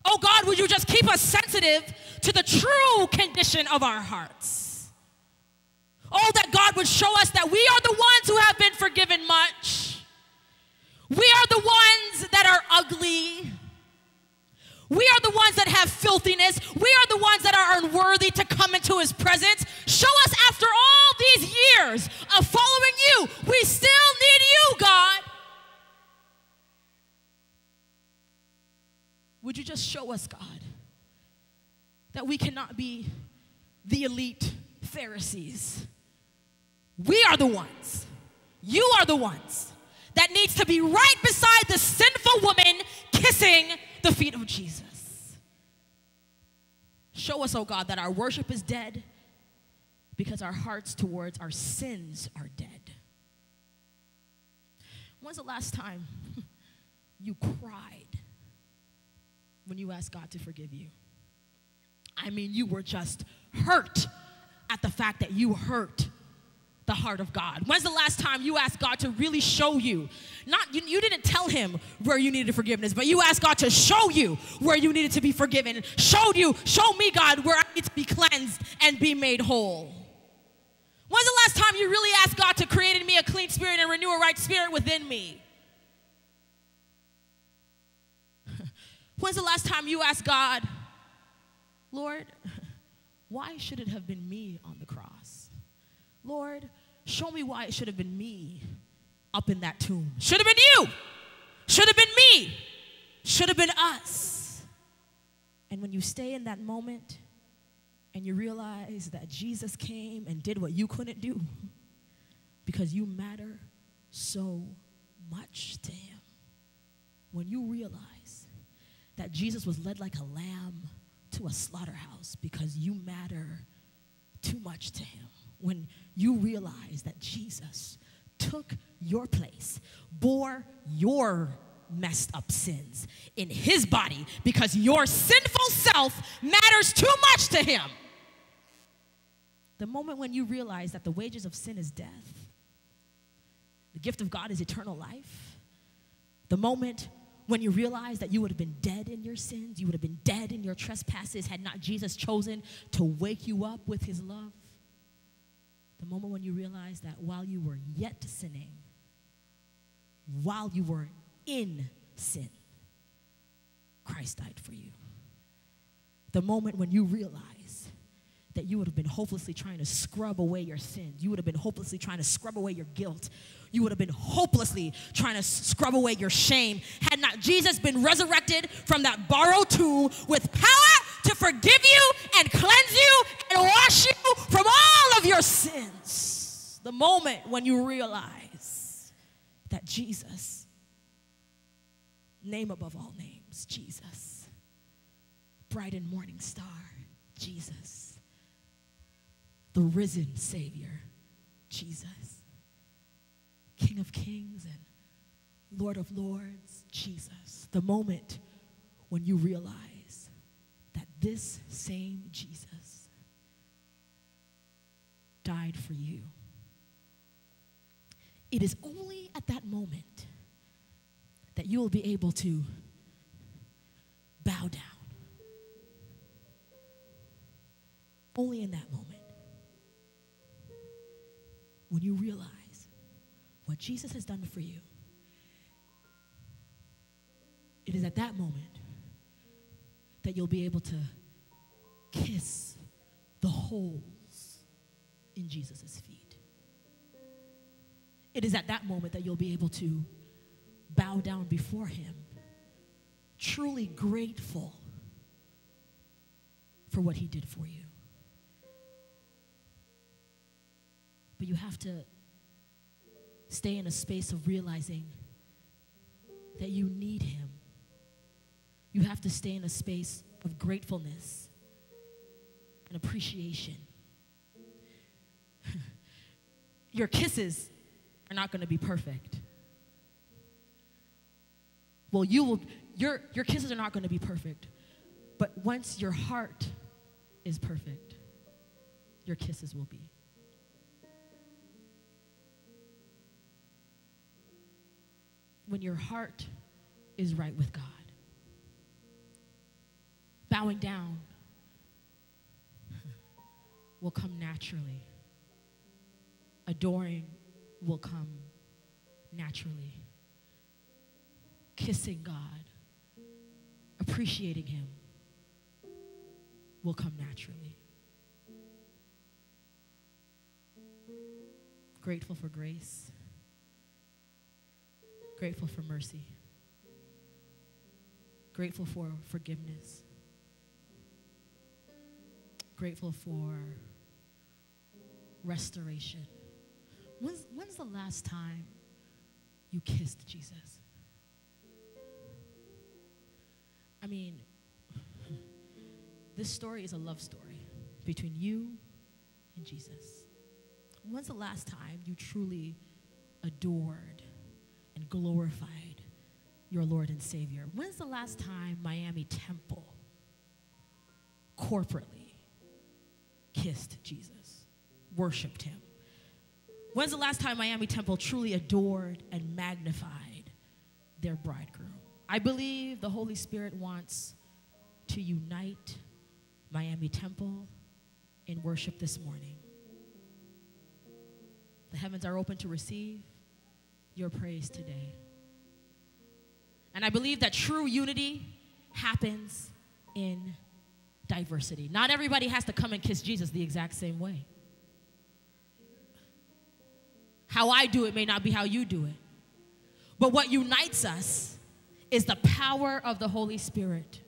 Oh God, would you just keep us sensitive to the true condition of our hearts? Oh, that God would show us that we are the ones who have been forgiven much. We are the ones that are ugly. We are the ones that have filthiness. We are the ones that are unworthy to come into his presence. Show us after all these years of following you, we still need you, God. Would you just show us, God, that we cannot be the elite Pharisees? We are the ones. You are the ones that needs to be right beside the sinful woman kissing the feet of Jesus. Show us, oh God, that our worship is dead because our hearts towards our sins are dead. When's the last time you cried when you asked God to forgive you? I mean, you were just hurt at the fact that you hurt the heart of God. When's the last time you asked God to really show you? You didn't tell him where you needed forgiveness, but you asked God to show you where you needed to be forgiven. Show me, God, where I need to be cleansed and be made whole. When's the last time you really asked God to create in me a clean spirit and renew a right spirit within me? When's the last time you asked God, Lord, why should it have been me on the cross? Lord, show me why it should have been me up in that tomb. Should have been you. Should have been me. Should have been us. And when you stay in that moment and you realize that Jesus came and did what you couldn't do because you matter so much to him. When you realize that Jesus was led like a lamb to a slaughterhouse because you matter too much to him. When you realize that Jesus took your place, bore your messed up sins in his body because your sinful self matters too much to him. The moment when you realize that the wages of sin is death, the gift of God is eternal life, the moment when you realize that you would have been dead in your sins, you would have been dead in your trespasses had not Jesus chosen to wake you up with his love, the moment when you realize that while you were yet sinning, while you were in sin, Christ died for you. The moment when you realize that you would have been hopelessly trying to scrub away your sins. You would have been hopelessly trying to scrub away your guilt. You would have been hopelessly trying to scrub away your shame had not Jesus been resurrected from that borrowed tomb with power to forgive you and cleanse you and wash you from all of your sins. The moment when you realize that Jesus, name above all names, Jesus, bright and morning star, Jesus, the risen Savior, Jesus, King of kings and Lord of lords, Jesus. The moment when you realize that this same Jesus died for you. It is only at that moment that you will be able to bow down. Only in that moment. When you realize what Jesus has done for you, it is at that moment that you'll be able to kiss the holes in Jesus' feet. It is at that moment that you'll be able to bow down before him, truly grateful for what he did for you. But you have to stay in a space of realizing that you need him. You have to stay in a space of gratefulness and appreciation. Your kisses are not going to be perfect. Well, your kisses are not going to be perfect. But once your heart is perfect, your kisses will be. When your heart is right with God, bowing down will come naturally. Adoring will come naturally. Kissing God, appreciating him will come naturally. Grateful for grace. Grateful for mercy. Grateful for forgiveness. Grateful for restoration. When's the last time you kissed Jesus? I mean, this story is a love story between you and Jesus. When's the last time you truly adored and glorified your Lord and Savior? When's the last time Miami Temple corporately kissed Jesus, worshiped him? When's the last time Miami Temple truly adored and magnified their bridegroom? I believe the Holy Spirit wants to unite Miami Temple in worship this morning. The heavens are open to receive your praise today. And I believe that true unity happens in diversity. Not everybody has to come and kiss Jesus the exact same way. How I do it may not be how you do it. But what unites us is the power of the Holy Spirit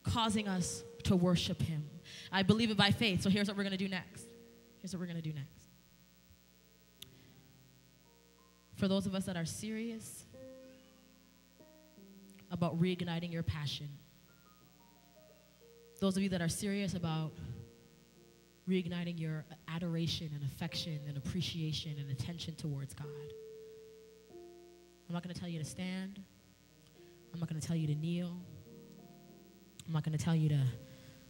causing us to worship him. I believe it by faith, so here's what we're going to do next. For those of us that are serious about reigniting your passion, those of you that are serious about reigniting your adoration and affection and appreciation and attention towards God, I'm not going to tell you to stand. I'm not going to tell you to kneel. I'm not going to tell you to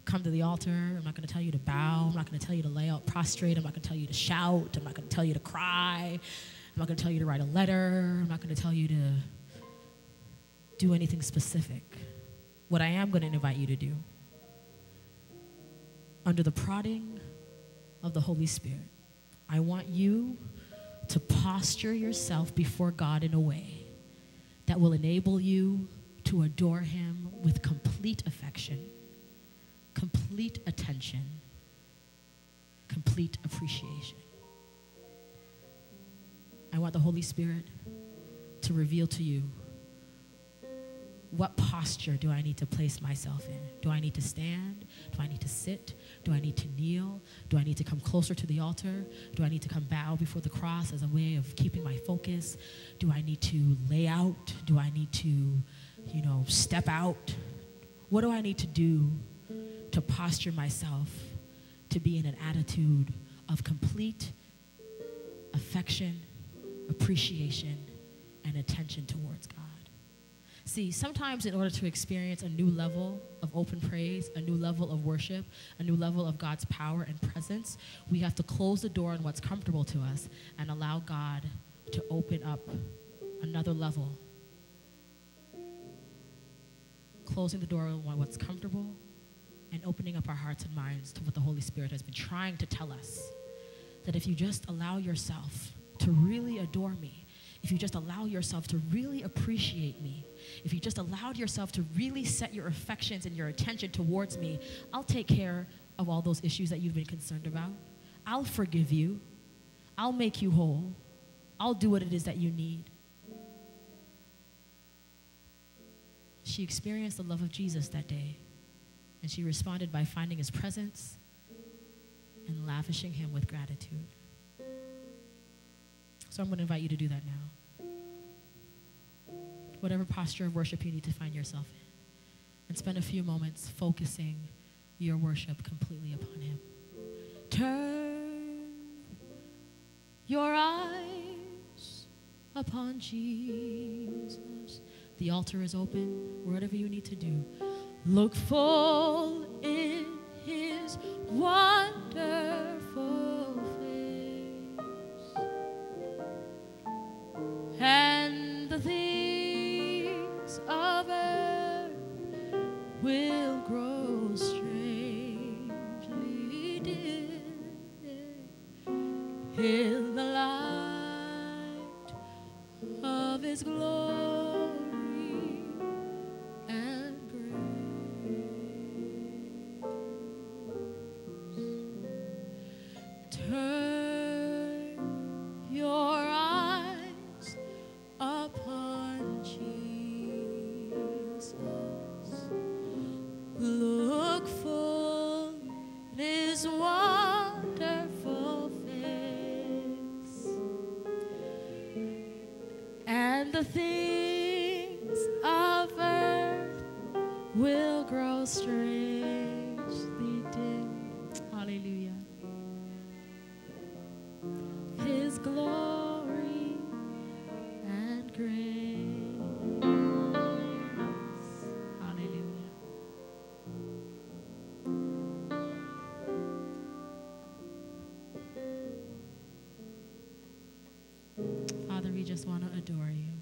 come to the altar. I'm not going to tell you to bow. I'm not going to tell you to lay out prostrate. I'm not going to tell you to shout. I'm not going to tell you to cry. I'm not going to tell you to write a letter. I'm not going to tell you to do anything specific. What I am going to invite you to do, under the prodding of the Holy Spirit, I want you to posture yourself before God in a way that will enable you to adore him with complete affection, complete attention, complete appreciation. I want the Holy Spirit to reveal to you, what posture do I need to place myself in? Do I need to stand? Do I need to sit? Do I need to kneel? Do I need to come closer to the altar? Do I need to come bow before the cross as a way of keeping my focus? Do I need to lay out? Do I need to, step out? What do I need to do to posture myself to be in an attitude of complete affection, appreciation, and attention towards God? See, sometimes in order to experience a new level of open praise, a new level of worship, a new level of God's power and presence, we have to close the door on what's comfortable to us and allow God to open up another level. Closing the door on what's comfortable and opening up our hearts and minds to what the Holy Spirit has been trying to tell us. That if you just allow yourself to really adore me, if you just allow yourself to really appreciate me, if you just allowed yourself to really set your affections and your attention towards me, I'll take care of all those issues that you've been concerned about. I'll forgive you. I'll make you whole. I'll do what it is that you need. She experienced the love of Jesus that day, and she responded by finding his presence and lavishing him with gratitude. So I'm going to invite you to do that now. Whatever posture of worship you need to find yourself in, and spend a few moments focusing your worship completely upon him. Turn your eyes upon Jesus. The altar is open. Whatever you need to do, look full in his wonderful face, and the things of earth will grow strangely dim in the light of his glory and grace. Turn your eyes upon Jesus. Look full in his wonderful face, and the things of earth will grow strangely dim. Hallelujah. His glory and grace. Hallelujah. Father, we just want to adore you.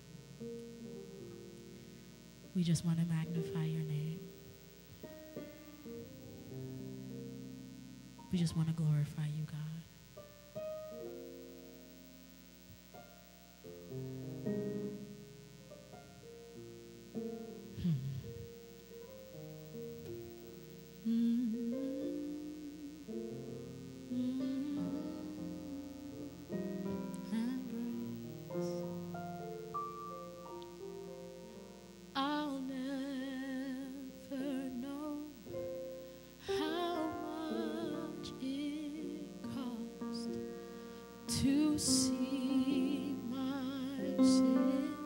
We just want to magnify your name. We just want to glorify you, God. to see my sins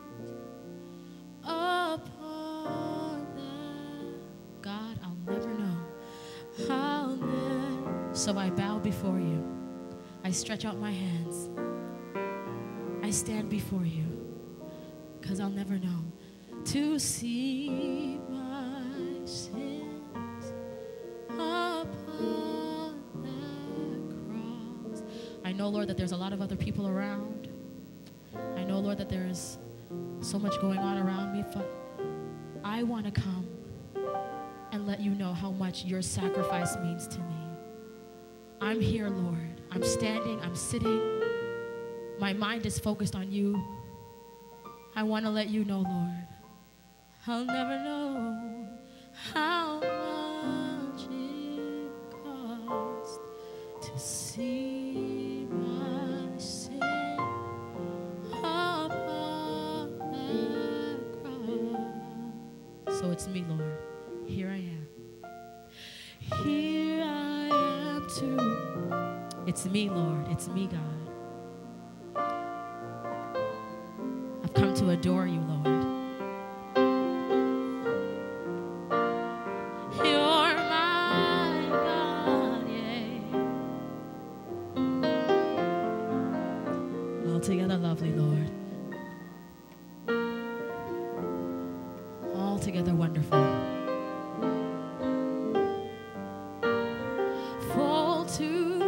upon that. God, I'll never know. I'll never. So I bow before you. I stretch out my hands. I stand before you, because I'll never know. To see my sins upon that cross. I know, Lord, that there's a lot of other people around. I know, Lord, that there's so much going on around me, but I want to come and let you know how much your sacrifice means to me. I'm here, Lord. I'm standing, I'm sitting. My mind is focused on you. I want to let you know, Lord, I'll never know how much it costs to see my sin upon that cross. So it's me, Lord. Here I am. Here I am too. It's me, Lord. It's me, God. I've come to adore you, Lord. You're my God, yeah. Altogether lovely, Lord. Altogether wonderful. Fall to.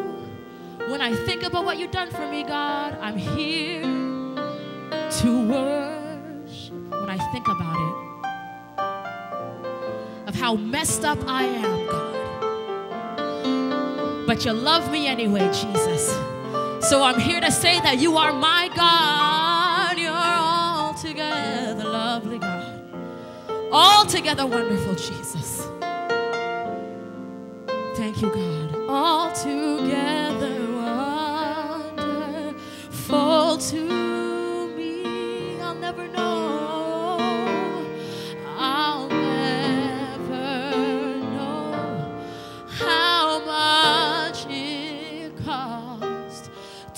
When I think about what you've done for me, God, I'm here to worship. When I think about it, of how messed up I am, God, but you love me anyway, Jesus. So I'm here to say that you are my God. You're altogether lovely, God. Altogether wonderful, Jesus. Thank you, God. Altogether wonderful to me. I'll never know. I'll never know how much it cost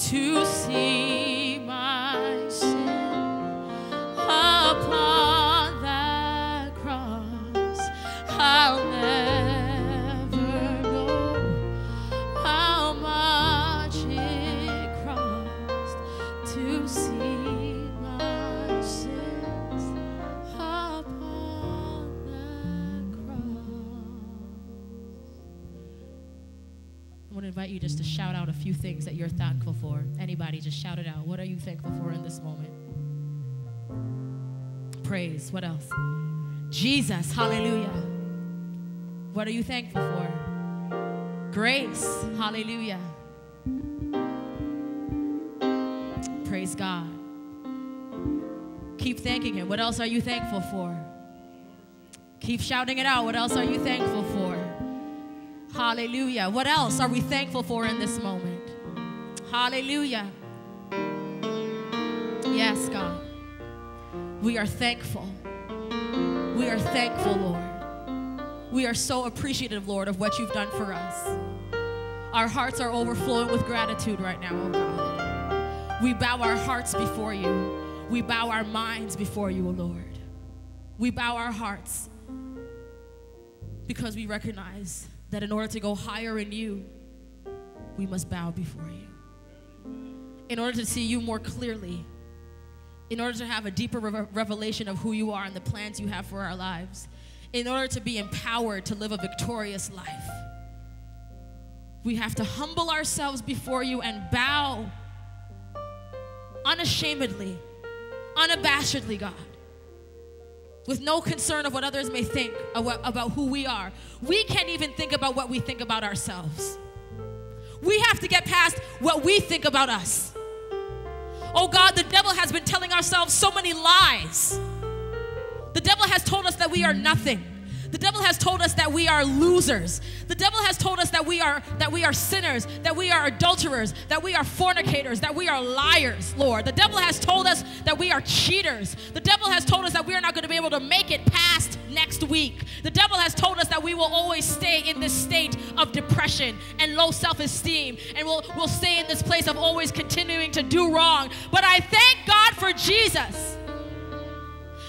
to see my sin upon that cross. I'll never know how much it cost to see my sins upon that cross. I want to invite you just to shout out a few things that you're thankful for. Anybody, just shout it out. What are you thankful for in this moment? Praise. What else? Jesus. Hallelujah. What are you thankful for? Grace. Hallelujah. Praise God. Keep thanking him. What else are you thankful for? Keep shouting it out. What else are you thankful for? Hallelujah. What else are we thankful for in this moment? Hallelujah. Yes, God. We are thankful. We are thankful, Lord. We are so appreciative, Lord, of what you've done for us. Our hearts are overflowing with gratitude right now, oh God. We bow our hearts before you. We bow our minds before you, oh Lord. We bow our hearts because we recognize that in order to go higher in you, we must bow before you. In order to see you more clearly, in order to have a deeper revelation of who you are and the plans you have for our lives, in order to be empowered to live a victorious life, we have to humble ourselves before you and bow unashamedly, unabashedly, God, with no concern of what others may think about who we are. We can't even think about what we think about ourselves. We have to get past what we think about us. Oh God, the devil has been telling ourselves so many lies. The devil has told us that we are nothing. The devil has told us that we are losers. The devil has told us that we are sinners, that we are adulterers, that we are fornicators, that we are liars, Lord. The devil has told us that we are cheaters. The devil has told us that we are not going to be able to make it past next week. The devil has told us that we will always stay in this state of depression and low self-esteem, and we'll stay in this place of always continuing to do wrong. But I thank God for Jesus.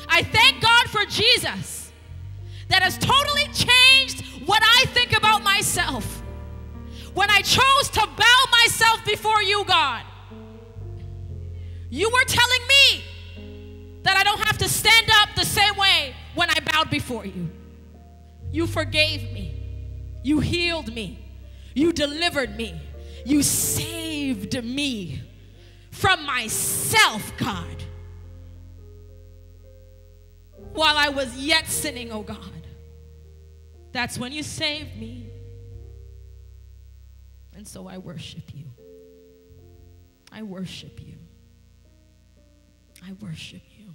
I thank God for Jesus that has totally changed what I think about myself. When I chose to bow myself before you, God, you were telling me that I don't have to stand up the same way when I bowed before you. You forgave me. You healed me. You delivered me. You saved me from myself, God. While I was yet sinning, oh God. That's when you saved me. And so I worship you. I worship you. I worship you.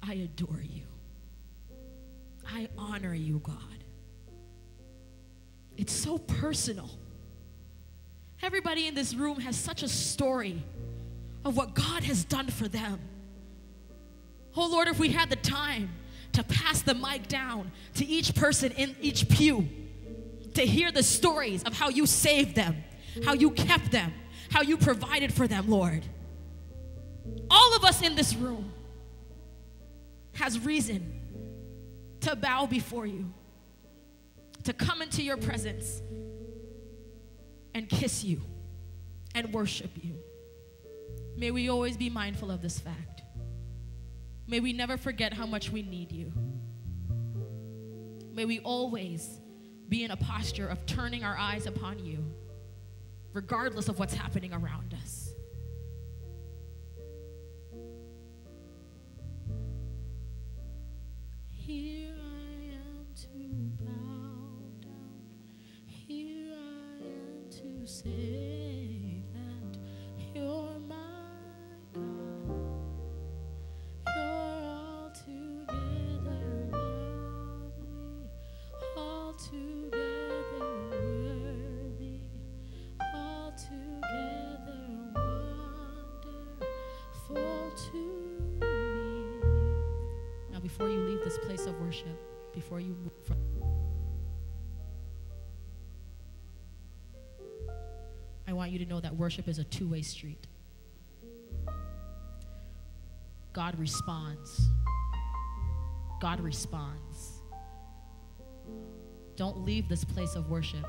I adore you. I honor you, God. It's so personal. Everybody in this room has such a story of what God has done for them. Oh Lord, if we had the time to pass the mic down to each person in each pew to hear the stories of how you saved them, how you kept them, how you provided for them, Lord. All of us in this room has reason to bow before you, to come into your presence and kiss you and worship you. May we always be mindful of this fact. May we never forget how much we need you. May we always be in a posture of turning our eyes upon you, regardless of what's happening around us. Here I am to bow down. Here I am to say that you're my God. You're altogether lovely, altogether worthy, altogether wonderful to me. Now, before you leave this place of worship, before you move from, I want you to know that worship is a two-way street. God responds. God responds. Don't leave this place of worship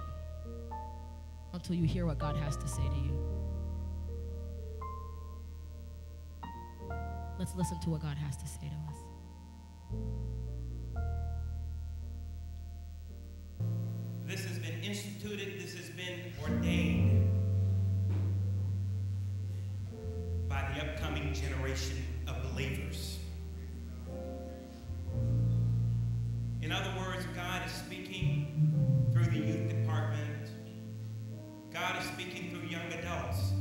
until you hear what God has to say to you. Let's listen to what God has to say to us. This has been instituted, this has been ordained by the upcoming generation of believers. In other words, God is speaking through the youth department. God is speaking through young adults.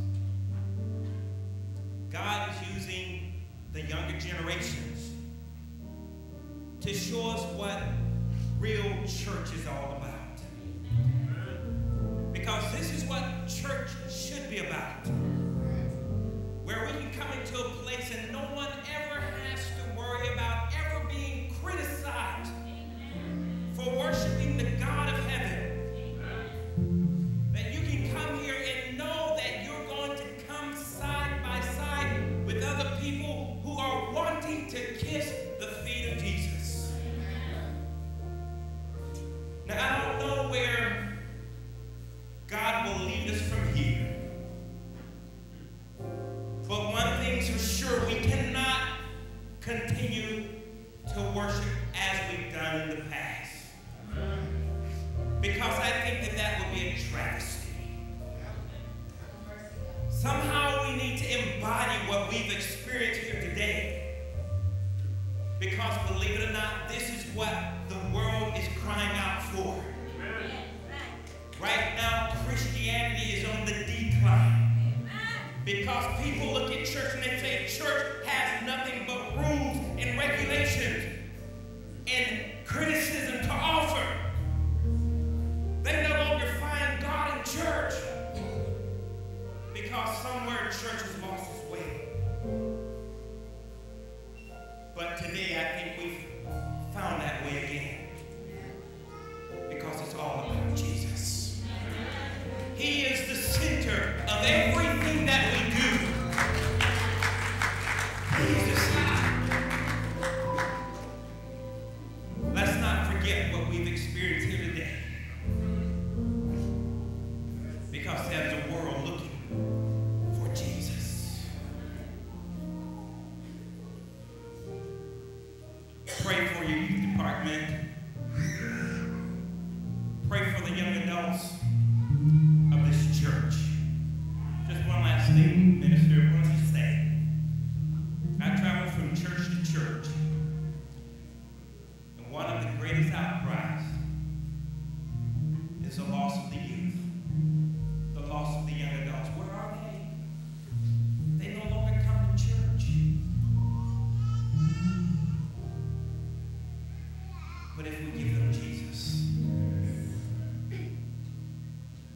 God is using the younger generations to show us what real church is all about. Because this is what church should be about. Where we can come into a place and no one ever has to worry about ever being criticized for worshiping the God of heaven. That you can come here and know that you're going to come side by side with other people who are wanting to kiss the feet of Jesus. Now, I don't know where God will lead us from here. But one thing's for sure, we cannot continue to worship as we've done in the past. Because I think that that would be a travesty. Somehow we need to embody what we've experienced here today. Because believe it or not, this is what the world is crying out for. Right now, Christianity is on the decline. Because people look at church and they say church has nothing but rules and regulations and criticism to offer. They no longer find God in church because somewhere church has lost its way. But today I think we've found experienced here today. Because there's a world looking for Jesus. Pray for your youth department. Pray for the young adults of this church. Just one last thing, Minister, what did you say? I travel from church to church. And one of the greatest outcries is the loss of the youth, the loss of the young adults. Where are they? They no longer come to church. But if we give them Jesus,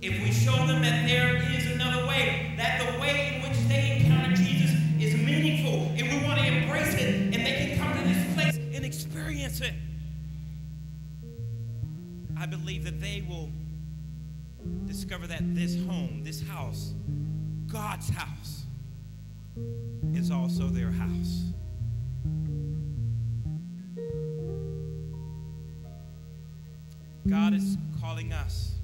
if we show them that there is another way, that the way in which they encounter Jesus is meaningful, and we want to embrace it, and they can come to this place and experience it, I believe that they will discover that this home, this house, God's house, is also their house. God is calling us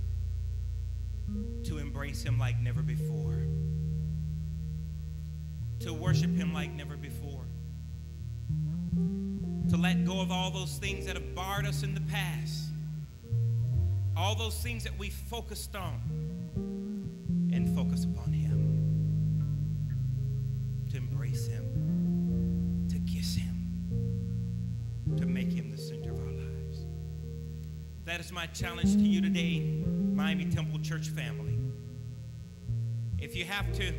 to embrace him like never before, to worship him like never before, to let go of all those things that have barred us in the past, all those things that we focused on, and focus upon him, to embrace him, to kiss him, to make him the center of our lives. That is my challenge to you today, Miami Temple Church family. If you have to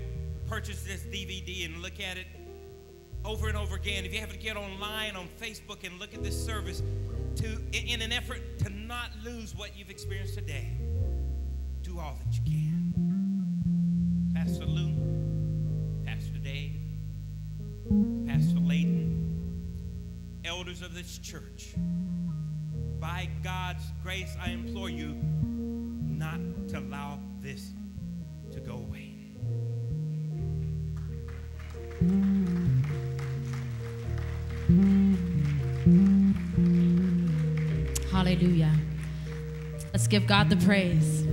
purchase this DVD and look at it over and over again, if you have to get online on Facebook and look at this service in an effort to not lose what you've experienced today, do all that you can. Pastor Lou, Pastor Dave, Pastor Layton, elders of this church, by God's grace, I implore you not to allow this to go away. Hallelujah. Let's give God the praise.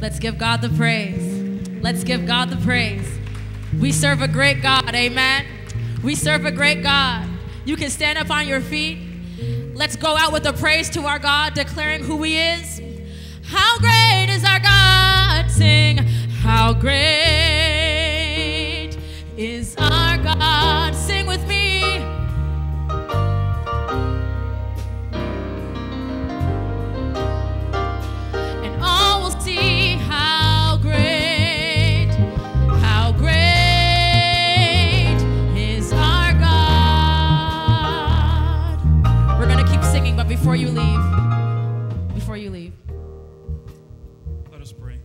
Let's give God the praise. Let's give God the praise. We serve a great God, amen? We serve a great God. You can stand up on your feet. Let's go out with a praise to our God, declaring who he is. How great is our God? Sing, how great is our God? Sing with me. And all will see how great is our God. We're going to keep singing, but before you leave, let us pray.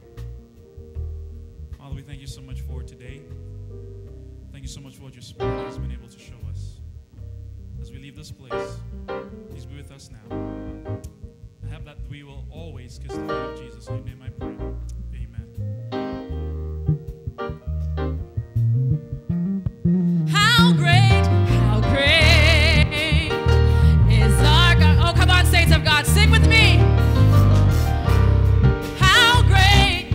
Father, we thank you so much for today. Thank you so much for what your Spirit has been able to show us. As we leave this place, please be with us now. I have that we will always kiss the feet of Jesus. In your name I pray. Amen. How great is our God. Oh, come on, saints of God, sing with me. How great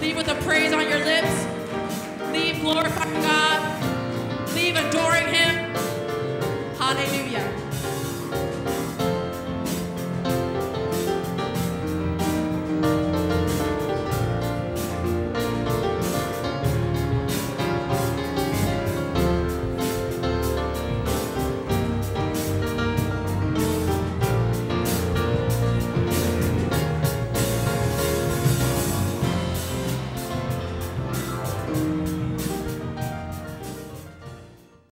Leave with a praise on your lips. Leave glorifying God. Leave adoring Him. Hallelujah.